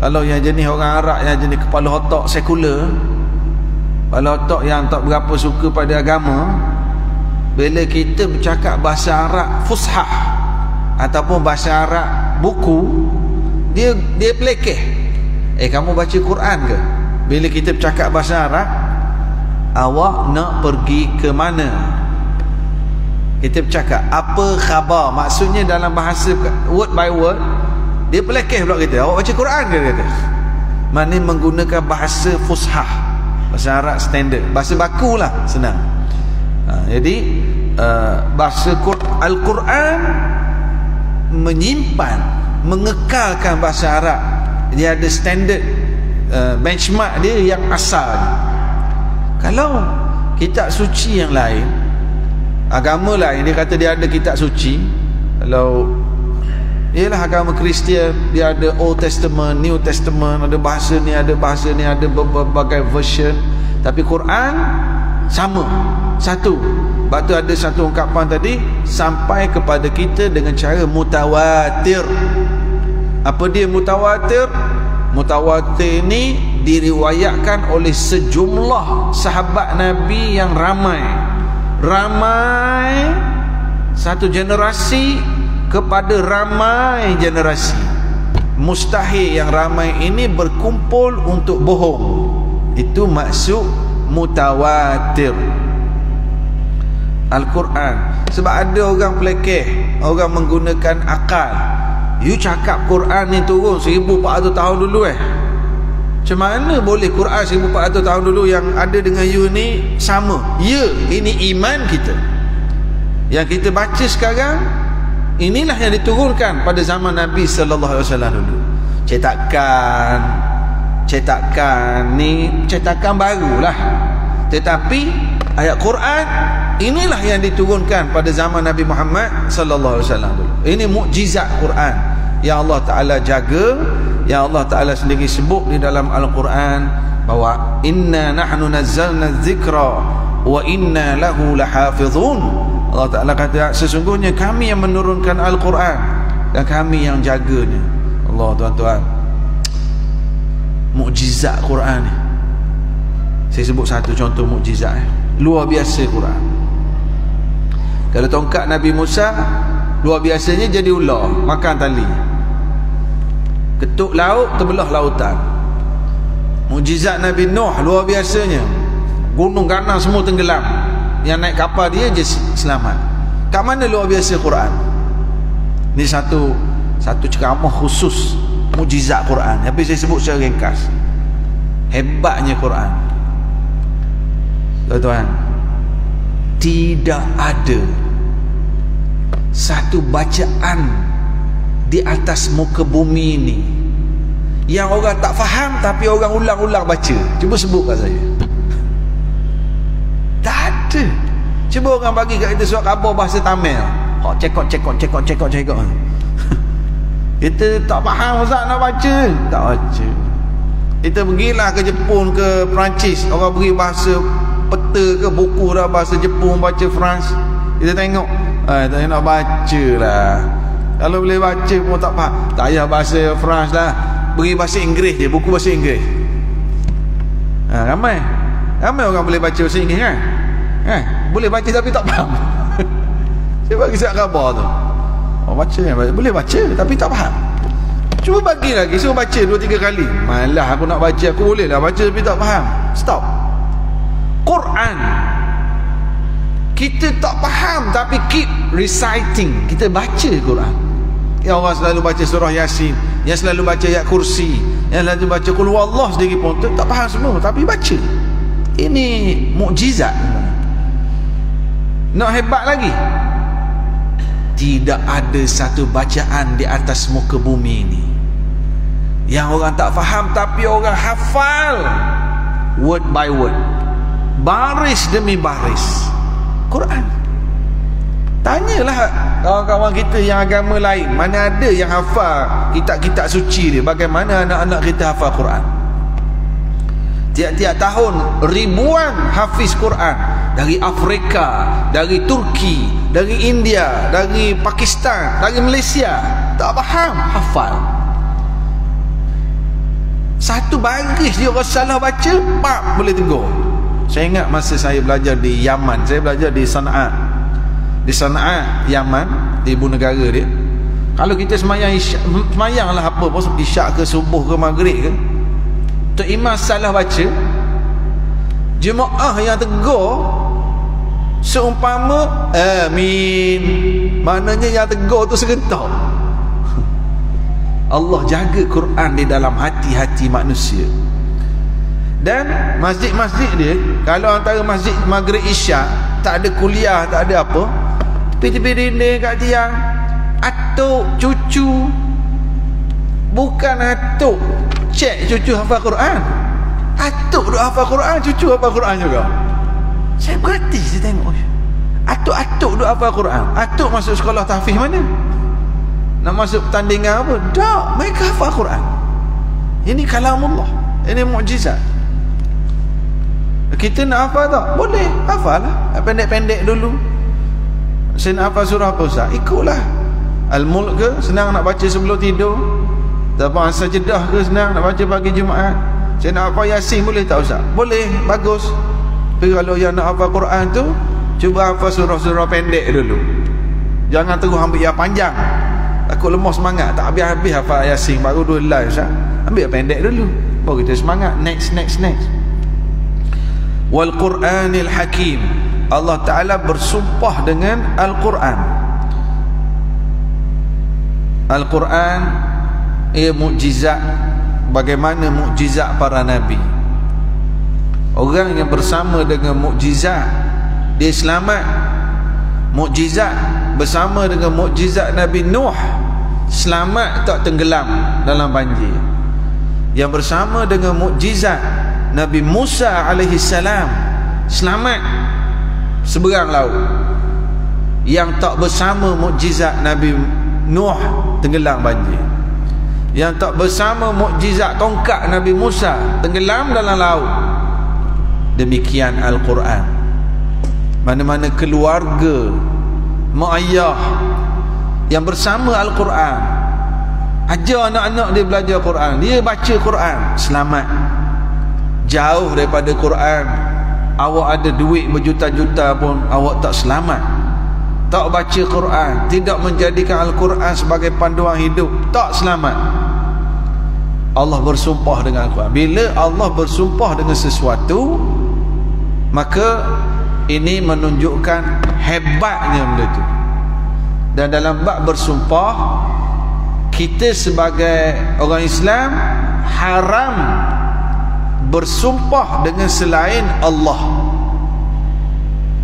kalau yang jenis orang Arab yang jenis kepala otak sekular, kepala otak yang tak berapa suka pada agama, bila kita bercakap bahasa Arab fushah ataupun bahasa Arab buku, dia pelekeh. Kamu baca Quran ke? Bila kita bercakap bahasa Arab, awak nak pergi ke mana? Kita bercakap apa khabar, maksudnya dalam bahasa word by word, dia pelekeh pula kita. Awak baca Quran ke? Dia kata mana menggunakan bahasa fushah, bahasa Arab standard, bahasa baku lah, senang. Jadi bahasa Al-Quran menyimpan, mengekalkan bahasa Arab. Dia ada standard benchmark dia yang asal. Kalau kitab suci yang lain, agama lain, dia kata dia ada kitab suci. Kalau ialah agama Kristian, dia ada Old Testament, New Testament, ada bahasa ni, ada bahasa ni, ada berbagai version. Tapi Quran sama, satu. Sebab tu ada satu ungkapan tadi, sampai kepada kita dengan cara mutawatir. Apa dia mutawatir? Mutawatir ni diriwayatkan oleh sejumlah sahabat Nabi yang ramai. Ramai satu generasi kepada ramai generasi. Mustahil yang ramai ini berkumpul untuk bohong. Itu maksud mutawatir Al-Quran. Sebab ada orang pelekeh, orang menggunakan akal. You cakap Quran ni turun 1400 tahun dulu macam mana boleh Quran 1400 tahun dulu yang ada dengan you ni sama? Ya, ini iman kita. Yang kita baca sekarang, inilah yang diturunkan pada zaman Nabi sallallahu alaihi wasallam dulu. Cetakan ni cetakan barulah. Tetapi ayat Quran inilah yang diturunkan pada zaman Nabi Muhammad sallallahu alaihi wasallam dulu. Ini mukjizat Quran yang Allah Taala jaga, yang Allah Taala sendiri sebut di dalam Al-Quran bahawa inna nahnu nazzalna dzikra wa inna lahu lahafizun. Allah Taala kata sesungguhnya kami yang menurunkan Al-Quran dan kami yang jaganya. Allah, tuan-tuan, mukjizat Quran ni. Saya sebut satu contoh mukjizat luar biasa Quran. Kalau tongkat Nabi Musa luar biasanya jadi ular, makan tali. Ketuk laut, terbelah lautan. Mukjizat Nabi Nuh luar biasanya, gunung ganang semua tenggelam, yang naik kapal dia je selamat. Kat mana luar biasa Quran? Ini satu ceramah khusus mukjizat Quran, tapi saya sebut secara ringkas. Hebatnya Quran, tuan-tuan, tidak ada satu bacaan di atas muka bumi ini yang orang tak faham tapi orang ulang-ulang baca. Cuba sebut kat saya. Tak ada. Cuba orang bagi kat kita surat khabar bahasa Tamil, cekok. Kita tak faham, Ustaz, nak baca tak baca. Kita pergilah ke Jepun, ke Perancis, orang beri bahasa peta ke buku dah bahasa Jepun, baca France, kita tengok tak nak baca lah. Kalau boleh baca pun tak faham, tak payah bahasa France lah, beri bahasa Inggeris je, buku bahasa Inggeris. Ramai orang boleh baca bahasa Inggeris kan? Boleh baca tapi tak faham. Saya bagi surat khabar tu, baca, boleh baca tapi tak faham. Cuba bagi lagi, suruh baca 2-3 kali. Malah aku nak baca, aku boleh lah baca tapi tak faham. Stop. Quran kita tak faham tapi keep reciting, kita baca Quran. Yang orang selalu baca surah Yasin, yang selalu baca ayat kursi, yang selalu baca Qul Huwallah sendiri pun tak faham semua tapi baca. Ini mukjizat. Nak hebat lagi, tidak ada satu bacaan di atas muka bumi ini yang orang tak faham tapi orang hafal word by word, baris demi baris Quran. Tanyalah kawan-kawan kita yang agama lain, mana ada yang hafal kitab-kitab suci dia. Bagaimana anak-anak kita hafal Quran? Tiap-tiap tahun ribuan hafiz Quran dari Afrika, dari Turki, dari India, dari Pakistan, dari Malaysia, tak faham, hafal. Satu baris dia orang salah baca, boleh tegur. Saya ingat masa saya belajar di Yaman, saya belajar di Sana'a. Di Sana'a, Yaman, di ibu negara dia. Kalau kita semayang lah apa pun, isyak ke subuh ke maghrib ke, Tok Imam salah baca, jemaah yang tegur seumpama amin, maknanya yang tegur tu serentak. Allah jaga Quran di dalam hati-hati manusia. Dan masjid-masjid dia, kalau antara masjid maghrib isyak tak ada kuliah, tak ada apa, tepi-tepi dinding kat tiang atuk cucu, bukan atuk cek cucu hafal Quran, atuk duk hafal Quran, cucu hafal Quran juga. Saya berhati, saya tengok atuk-atuk duk hafal Quran. Atuk masuk sekolah tahfiz mana? Nak masuk pertandingan apa? Tak, mereka hafal Quran. Ini kalamullah, ini mukjizat. Kita nak hafal tak? Boleh, hafal lah. Pendek-pendek dulu. Saya nak hafal surah apa Ustaz? Ikutlah. Al-Mulk ke senang nak baca sebelum tidur? Ataupun As-Sajdah ke senang nak baca pagi Jumaat? Saya nak hafal Yasin boleh tak Ustaz? Boleh, bagus. Tapi kalau yang nak hafal Quran tu, cuba hafal surah-surah pendek dulu. Jangan terus ambil yang panjang. Takut lemah semangat. Tak habis-habis hafal Yasin baru 2 live Ustaz. Ambil yang pendek dulu. Baru kita semangat. Next. Wal Qur'anil Hakim. Allah Ta'ala bersumpah dengan Al-Quran. Al-Quran ia mukjizat. Bagaimana mukjizat para nabi. Orang yang bersama dengan mukjizat, dia selamat. Mukjizat bersama dengan mukjizat Nabi Nuh, selamat tak tenggelam dalam banjir. Yang bersama dengan mukjizat Nabi Musa alaihi salam, selamat seberang laut. Yang tak bersama mukjizat Nabi Nuh, tenggelam banjir. Yang tak bersama mukjizat tongkat Nabi Musa, tenggelam dalam laut. Demikian Al-Quran. Mana-mana keluarga, mak ayah yang bersama Al-Quran, ajar anak-anak dia belajar Quran, dia baca Quran, selamat. Jauh daripada Quran, awak ada duit berjuta-juta pun awak tak selamat. Tak baca Quran, tidak menjadikan Al-Quran sebagai panduan hidup, tak selamat. Allah bersumpah dengan Al-Quran. Bila Allah bersumpah dengan sesuatu, maka ini menunjukkan hebatnya benda itu. Dan dalam bab bersumpah, kita sebagai orang Islam haram bersumpah dengan selain Allah.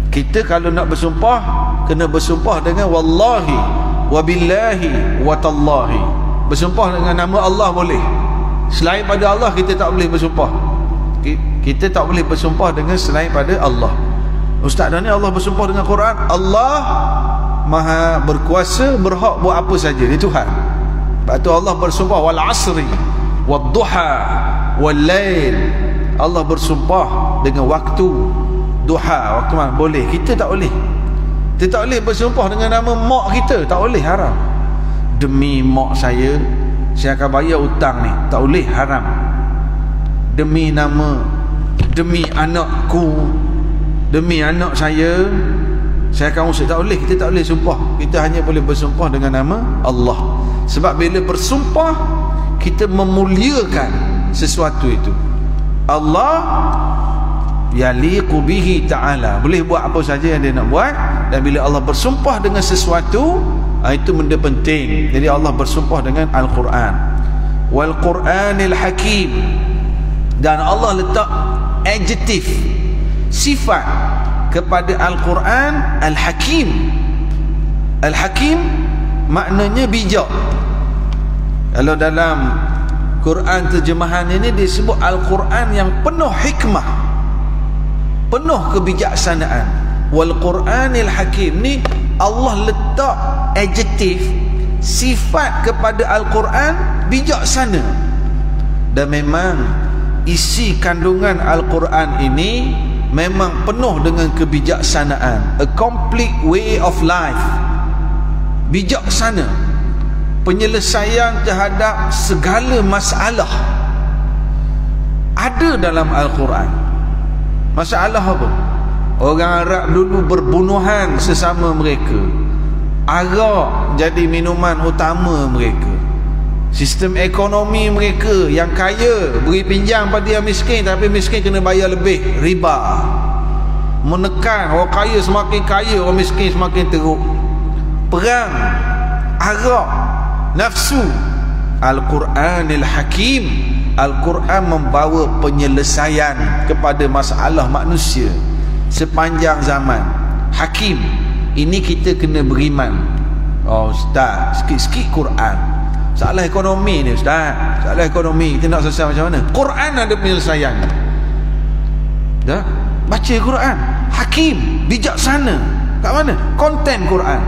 Kita kalau nak bersumpah, kena bersumpah dengan wallahi, wabillahi, watallahi. Bersumpah dengan nama Allah boleh. Selain pada Allah kita tak boleh bersumpah. Kita tak boleh bersumpah dengan selain pada Allah. Ustaz dah ni Allah bersumpah dengan Quran, Allah Maha berkuasa, berhak buat apa saja, dia Tuhan. Sebab tu Allah bersumpah wal asri wad duha wal lail. Allah bersumpah dengan waktu duha, waktu mana boleh. Kita tak boleh. Kita tak boleh bersumpah dengan nama mak kita, tak boleh, haram. Demi mak saya akan bayar hutang ni, tak boleh, haram. Demi nama, demi anakku, demi anak saya akan usik, tak boleh. Kita tak boleh sumpah. Kita hanya boleh bersumpah dengan nama Allah. Sebab bila bersumpah, kita memuliakan sesuatu itu. Allah yaliqu bihi ta'ala, boleh buat apa saja yang dia nak buat. Dan bila Allah bersumpah dengan sesuatu, itu benda penting. Jadi Allah bersumpah dengan Al-Quran. Wal Qur'anil Hakim. Dan Allah letak adjektif, sifat kepada Al-Quran, Al-Hakim. Al-Hakim maknanya bijak. Kalau dalam Quran terjemahan ini disebut Al-Quran yang penuh hikmah, penuh kebijaksanaan. Wal Qur'anil Hakim ni Allah letak adjektif, sifat kepada Al-Quran bijaksana. Dan memang isi kandungan Al-Quran ini memang penuh dengan kebijaksanaan. A complete way of life. Bijaksana. Penyelesaian terhadap segala masalah ada dalam Al-Quran. Masalah apa? Orang Arab dulu berbunuhan sesama mereka. Arak jadi minuman utama mereka. Sistem ekonomi mereka, yang kaya beri pinjam pada yang miskin, tapi miskin kena bayar lebih, riba. Menekan orang kaya semakin kaya, orang miskin semakin teruk. Perang, arak, nafsu. Al-Quranil Hakim. Al-Quran membawa penyelesaian kepada masalah manusia sepanjang zaman. Hakim. Ini kita kena beriman. Oh ustaz, sikit-sikit Quran. Salah ekonomi ni ustaz, salah ekonomi, kita nak selesai macam mana? Quran ada penyelesaian. Dah? Baca Quran. Hakim, bijaksana. Kat mana? Konten Quran.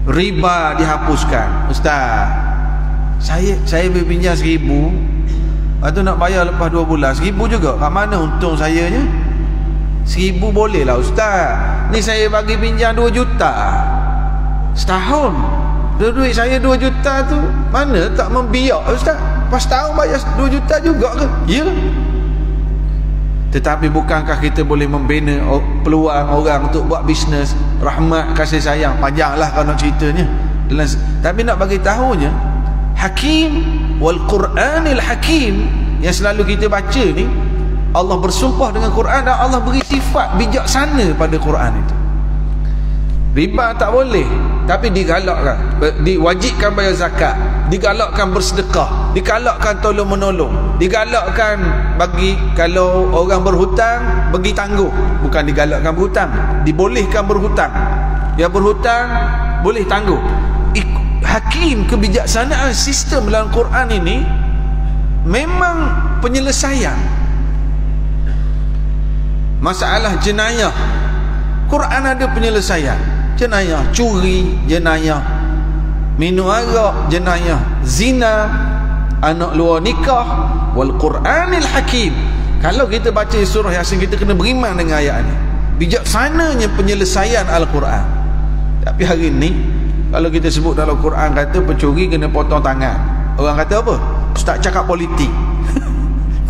Riba dihapuskan. Ustaz, saya berpinjam 1,000, Lepas tu nak bayar lepas 2 bulan 1,000 juga. Kat mana untung saya nya? 1,000 boleh lah ustaz. Ni saya bagi pinjam 2 juta setahun. Duit saya 2 juta tu mana tak membiak ustaz? Pas tahun bayar 2 juta juga ke? Ya. Tetapi bukankah kita boleh membina peluang orang untuk buat bisnes, rahmat, kasih sayang? Panjanglah kalau nak ceritanya. Tapi nak bagi tahunya, Hakim wal Quranil Hakim yang selalu kita baca ni, Allah bersumpah dengan Quran dan Allah beri sifat bijaksana pada Quran itu. Riba tak boleh, tapi digalakkan, diwajibkan bayar zakat, digalakkan bersedekah, digalakkan tolong menolong, digalakkan bagi kalau orang berhutang bagi tangguh, bukan digalakkan berhutang, dibolehkan berhutang. Yang berhutang boleh tangguh. Hakim, kebijaksanaan sistem dalam Quran ini memang penyelesaian masalah jenayah. Quran ada penyelesaian. Jenayah curi, jenayah minum arak, jenayah zina, anak luar nikah. Wal Quranil Hakim. Kalau kita baca surah Yasin, kita kena beriman dengan ayat ni. Bijaksananya penyelesaian Al-Quran. Tapi hari ni kalau kita sebut dalam Quran kata pencuri kena potong tangan, orang kata apa? Ustaz cakap politik.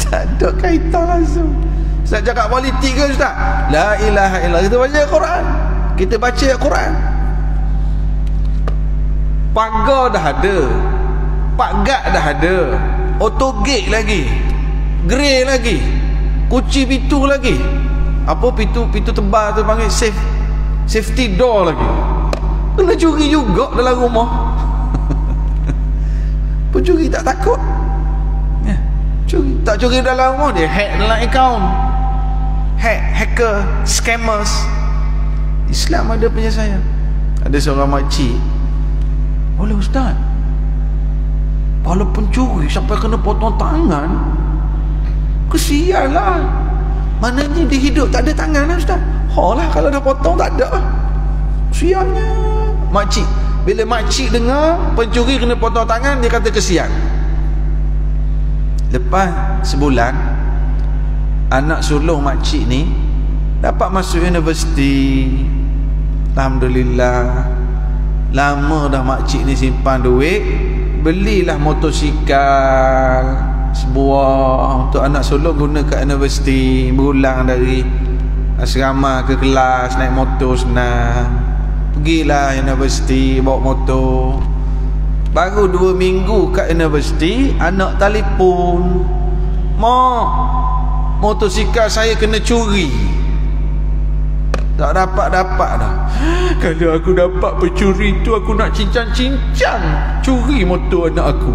Tak ada kaitan langsung. Ustaz cakap politik ke ustaz? La ilaha illallah. Kita baca Quran, kita baca Quran. Pagar dah ada, pagat dah ada, autogate lagi, grey lagi, kunci pintu lagi, apa pintu tebal tu panggil safety door lagi. Kena curi juga dalam rumah. Pencuri tak takut ya, curi. Tak curi dalam rumah, dia hack dalam akaun, hacker, scammers. Islam ada penyelesaian. Ada seorang makcik, oleh ustaz, kalau pencuri sampai kena potong tangan, kesian lah. Maknanya dia hidup tak ada tangan lah ustaz. Lah kalau dah potong tak ada, kesiannya. Makcik, bila makcik dengar pencuri kena potong tangan, dia kata kesian. Lepas sebulan, anak sulung makcik ni dapat masuk universiti. Alhamdulillah. Lama dah makcik ni simpan duit, belilah motosikal sebuah untuk anak sulung guna kat universiti. Berulang dari asrama ke kelas naik motor senang. Pergilah universiti bawa motor. Baru 2 minggu kat universiti, anak telefon, mak, motosikal saya kena curi. Tak dapat dah. Kalau aku dapat pencuri tu, aku nak cincang-cincang curi motor anak aku.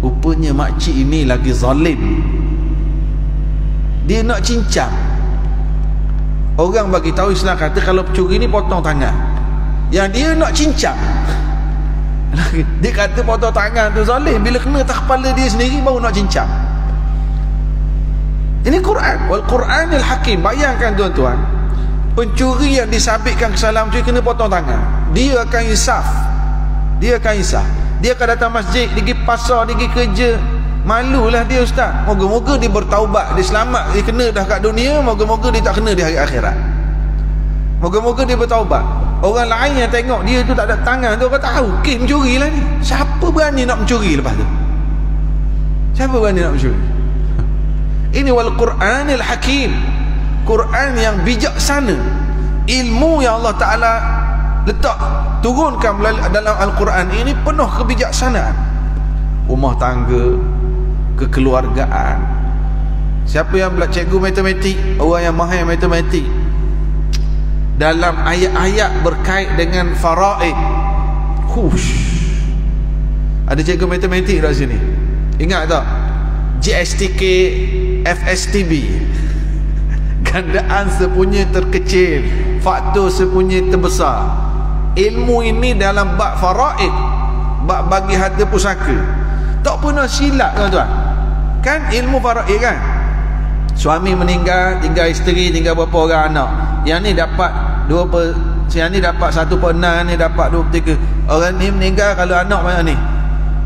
Rupanya makcik ini lagi zalim. Dia nak cincang. Orang bagi tahu Islam kata kalau pencuri ni potong tangan. Yang dia nak cincang. Dia kata potong tangan tu zalim. Bila kena atas kepala dia sendiri baru nak cincang. Ini Quran. Wal Quranil Hakim. Bayangkan tuan-tuan, pencuri yang disabitkan kesalahan pencuri kena potong tangan, dia akan insaf. Dia akan insaf. Dia akan datang masjid, dia pergi pasar, dia pergi kerja. Malulah dia ustaz. Moga-moga dia bertaubat, dia selamat. Dia kena dah kat dunia, moga-moga dia tak kena di hari akhirat. Moga-moga dia bertaubat. Orang lain yang tengok dia tu tak ada tangan tu, orang tahu kes mencuri lah ni. Siapa berani nak mencuri lepas tu? Siapa berani nak mencuri? Ini wal Quranil Hakim. Quran yang bijaksana. Ilmu yang Allah Ta'ala letak, turunkan dalam Al-Quran ini penuh kebijaksanaan. Rumah tangga, kekeluargaan. Siapa yang belajar cikgu matematik, orang yang mahir matematik, dalam ayat-ayat berkait dengan faraid, ada cikgu matematik kat sini, ingat tak? GSTK FSTB, gandaan sepunya terkecil, faktor sepunya terbesar. Ilmu ini dalam bab faraid, bab bagi harta pusaka, tak pernah silap tuan-tuan. Kan ilmu faraid kan, suami meninggal, tinggal isteri, tinggal berapa orang anak. Yang ni dapat 2, yang ni dapat 1/6, ni dapat 2/3. Orang ni meninggal, kalau anak banyak ni.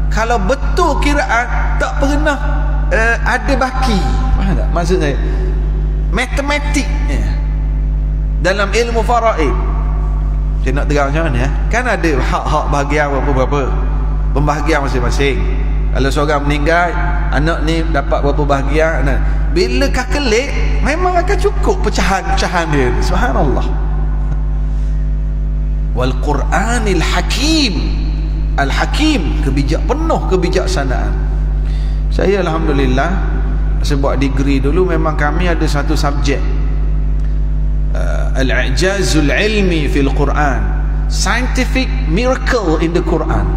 Kalau betul kiraan, tak pernah ada baki. Faham tak maksud saya? Matematik dalam ilmu faraid. Saya nak terang macam mana kan ada hak-hak bahagian berapa-berapa, pembahagian masing-masing. Kalau seorang meninggal, anak ni dapat berapa bahagian. Bila kakelik, memang akan cukup pecahan-pecahan dia. Subhanallah. Wal Quranil Hakim. Al-Hakim, penuh kebijaksanaan. Saya alhamdulillah, saya buat degree dulu, memang kami ada satu subjek, Al-I'jazul Ilmi fil Quran, Scientific Miracle in the Quran.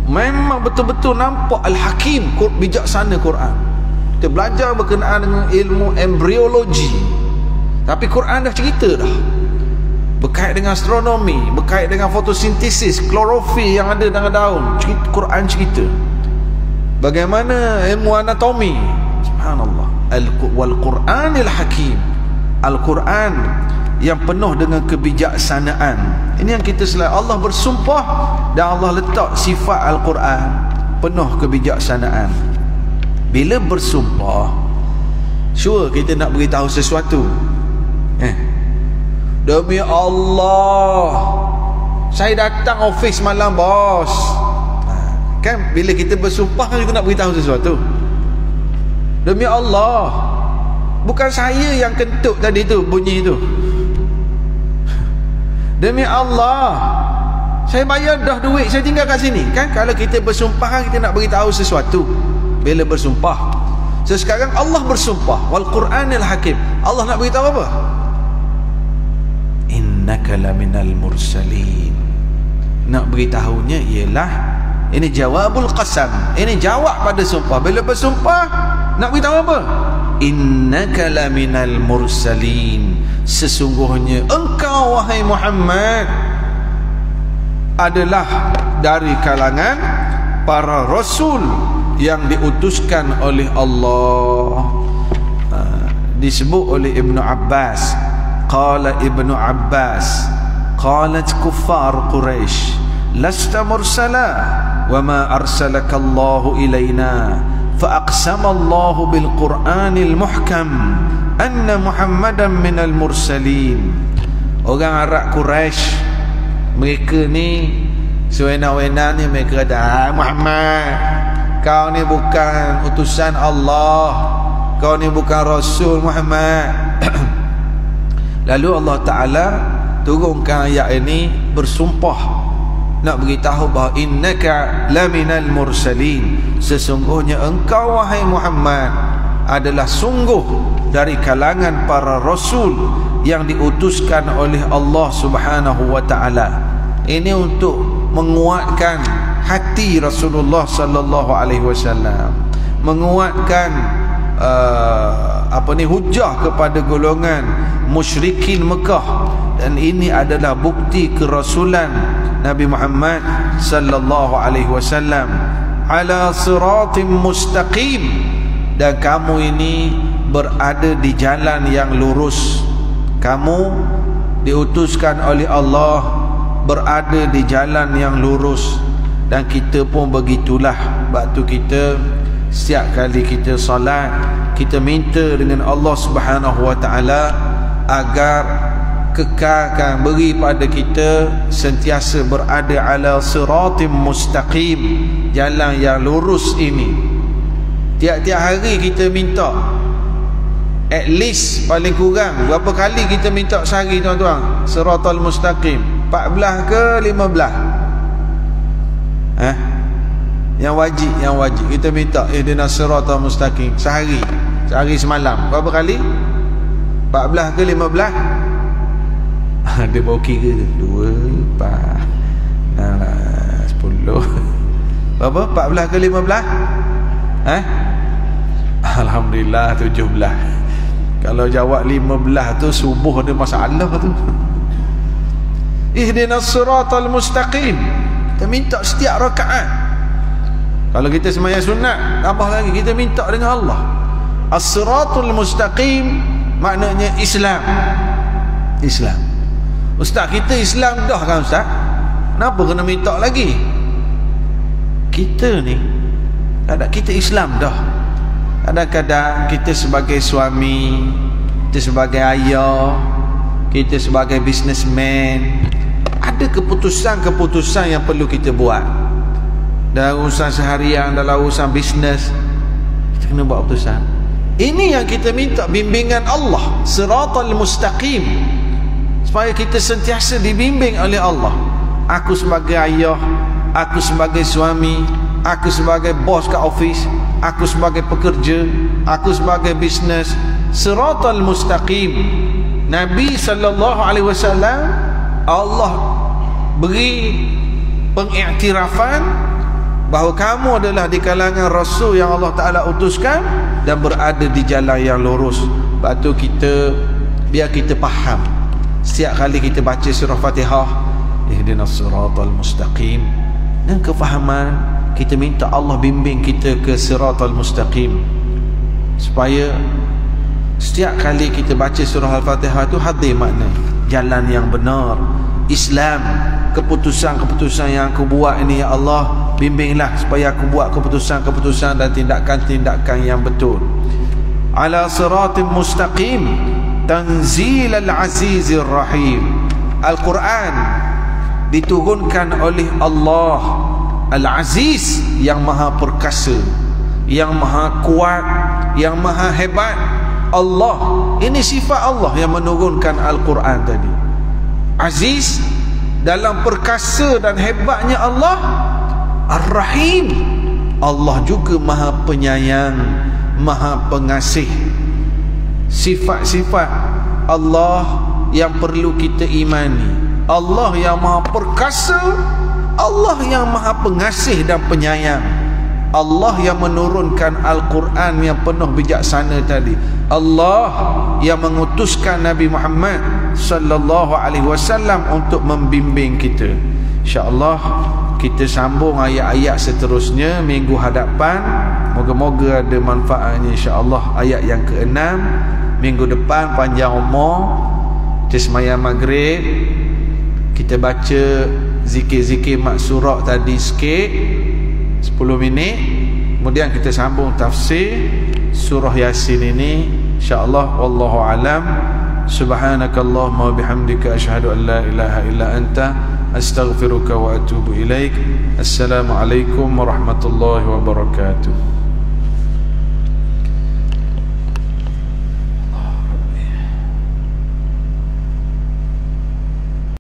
Memang betul-betul nampak Al-Hakim, bijaksana Quran. Kita belajar berkenaan dengan ilmu embryologi, tapi Quran dah cerita dah, berkait dengan astronomi, berkait dengan fotosintesis, klorofil yang ada dalam daun. Quran cerita bagaimana ilmu anatomi. Subhanallah. Wal Quranil Hakim. Al-Quran yang penuh dengan kebijaksanaan. Ini yang kita selalu, Allah bersumpah dan Allah letak sifat Al-Quran penuh kebijaksanaan. Bila bersumpah, sure kita nak beritahu sesuatu. Demi Allah, saya datang office malam bos. Kan bila kita bersumpah kan juga nak beritahu sesuatu. Demi Allah, bukan saya yang kentut tadi tu bunyi tu. Demi Allah, saya bayar dah duit, saya tinggal kat sini. Kan kalau kita bersumpah kan kita nak beritahu sesuatu bila bersumpah. So sekarang Allah bersumpah, wal Quranil Hakim. Allah nak beritahu apa? Innaka laminal mursalin. Nak beritahunya ialah ini jawabul qasam. Ini jawab pada sumpah. Bila bersumpah nak beritahu apa? Innaka laminal mursalin. Sesungguhnya engkau wahai Muhammad adalah dari kalangan para rasul yang diutuskan oleh Allah. Disebut oleh Ibnu Abbas, qala Ibnu Abbas, qalat kuffar Quraisy, lasta mursala wa ma arsalaka Allahu ilaina, fa aqsama Allahu bil Qur'anil muhkam anna Muhammadan minal mursalin. Orang Arab Quraisy, mereka ni sewena-wena ni mereka kata, Muhammad, kau ni bukan utusan Allah, kau ni bukan Rasul Muhammad. Lalu Allah Ta'ala turunkan ayat ini bersumpah, nak beritahu bahawa innaka laminal mursalin. Sesungguhnya engkau wahai Muhammad adalah sungguh dari kalangan para rasul yang diutuskan oleh Allah Subhanahu wa Ta'ala. Ini untuk menguatkan hati Rasulullah sallallahu alaihi wasallam, menguatkan hujah kepada golongan musyrikin Mekah. Dan ini adalah bukti kerasulan Nabi Muhammad sallallahu alaihi wasallam ala siratim mustaqim. Dan kamu ini berada di jalan yang lurus. Kamu diutuskan oleh Allah berada di jalan yang lurus. Dan kita pun begitulah. Waktu kita setiap kali kita salat, kita minta dengan Allah Subhanahu wa Ta'ala agar kekalkan, beri pada kita sentiasa berada ala siratim mustaqim, jalan yang lurus ini. Tiap-tiap hari kita minta, at least paling kurang berapa kali kita minta sehari tuan-tuan? Siratal mustaqim 14 ke 15? Yang wajib kita minta ihdinas siratal mustaqim sehari semalam. Berapa kali? 14 ke 15? Dia bawa kira 2, 4, 10. Berapa? 14 ke 15? Alhamdulillah 17. Kalau jawab 15 tu subuh ada masalah tu. Ihdinas siratal mustaqim. Kita minta setiap rakaat. Kalau kita sembahyang sunat, tambah lagi kita minta dengan Allah. As-siratul mustaqim maknanya Islam. Ustaz, kita Islam dah kan Ustaz? Kenapa kena minta lagi? Kita ni Kita Islam dah. Kadang-kadang kita sebagai suami, kita sebagai ayah, kita sebagai businessman, ada keputusan-keputusan yang perlu kita buat dalam urusan seharian, dalam urusan bisnes. Kita kena buat keputusan. Ini yang kita minta bimbingan Allah, siratal mustaqim, supaya kita sentiasa dibimbing oleh Allah. Aku sebagai ayah, aku sebagai suami, aku sebagai bos kat office, aku sebagai pekerja, aku sebagai bisnes, siratal mustaqim. Nabi sallallahu alaihi wasallam, Allah beri pengiktirafan bahawa kamu adalah di kalangan rasul yang Allah Taala utuskan dan berada di jalan yang lurus. Sebab tu kita, biar kita faham, setiap kali kita baca surah Fatihah, ihdinas siratal mustaqim, dan kefahaman, kita minta Allah bimbing kita ke siratal mustaqim, supaya setiap kali kita baca surah Al-Fatihah tu hadir makna jalan yang benar, Islam. Keputusan-keputusan yang aku buat ini, ya Allah, bimbinglah supaya aku buat keputusan-keputusan dan tindakan-tindakan yang betul. Ala siratim mustaqim, tanzilal azizir rahim. Al-Quran diturunkan oleh Allah Al-Aziz, yang maha perkasa, yang maha kuat, yang maha hebat. Allah, ini sifat Allah yang menurunkan Al-Quran tadi. Aziz, dalam perkasa dan hebatnya Allah. Ar-Rahim, Allah juga maha penyayang, maha pengasih. Sifat-sifat Allah yang perlu kita imani. Allah yang maha perkasa, Allah yang maha pengasih dan penyayang, Allah yang menurunkan Al-Quran yang penuh bijaksana tadi, Allah yang mengutuskan Nabi Muhammad sallallahu alaihi wasallam untuk membimbing kita. InsyaAllah kita sambung ayat-ayat seterusnya minggu hadapan. Moga-moga ada manfaatnya insyaAllah. Ayat yang ke-6 minggu depan, panjang umur. Kita sembahyang maghrib, kita baca zikir-zikir maksurah tadi sikit 10 minit, kemudian kita sambung tafsir surah Yasin ini insyaAllah. Wallahu alam. Subhanakallahumma bihamdika asyhadu an la ilaha illa anta astaghfiruka wa atubu ilaik. Assalamualaikum warahmatullahi wabarakatuh.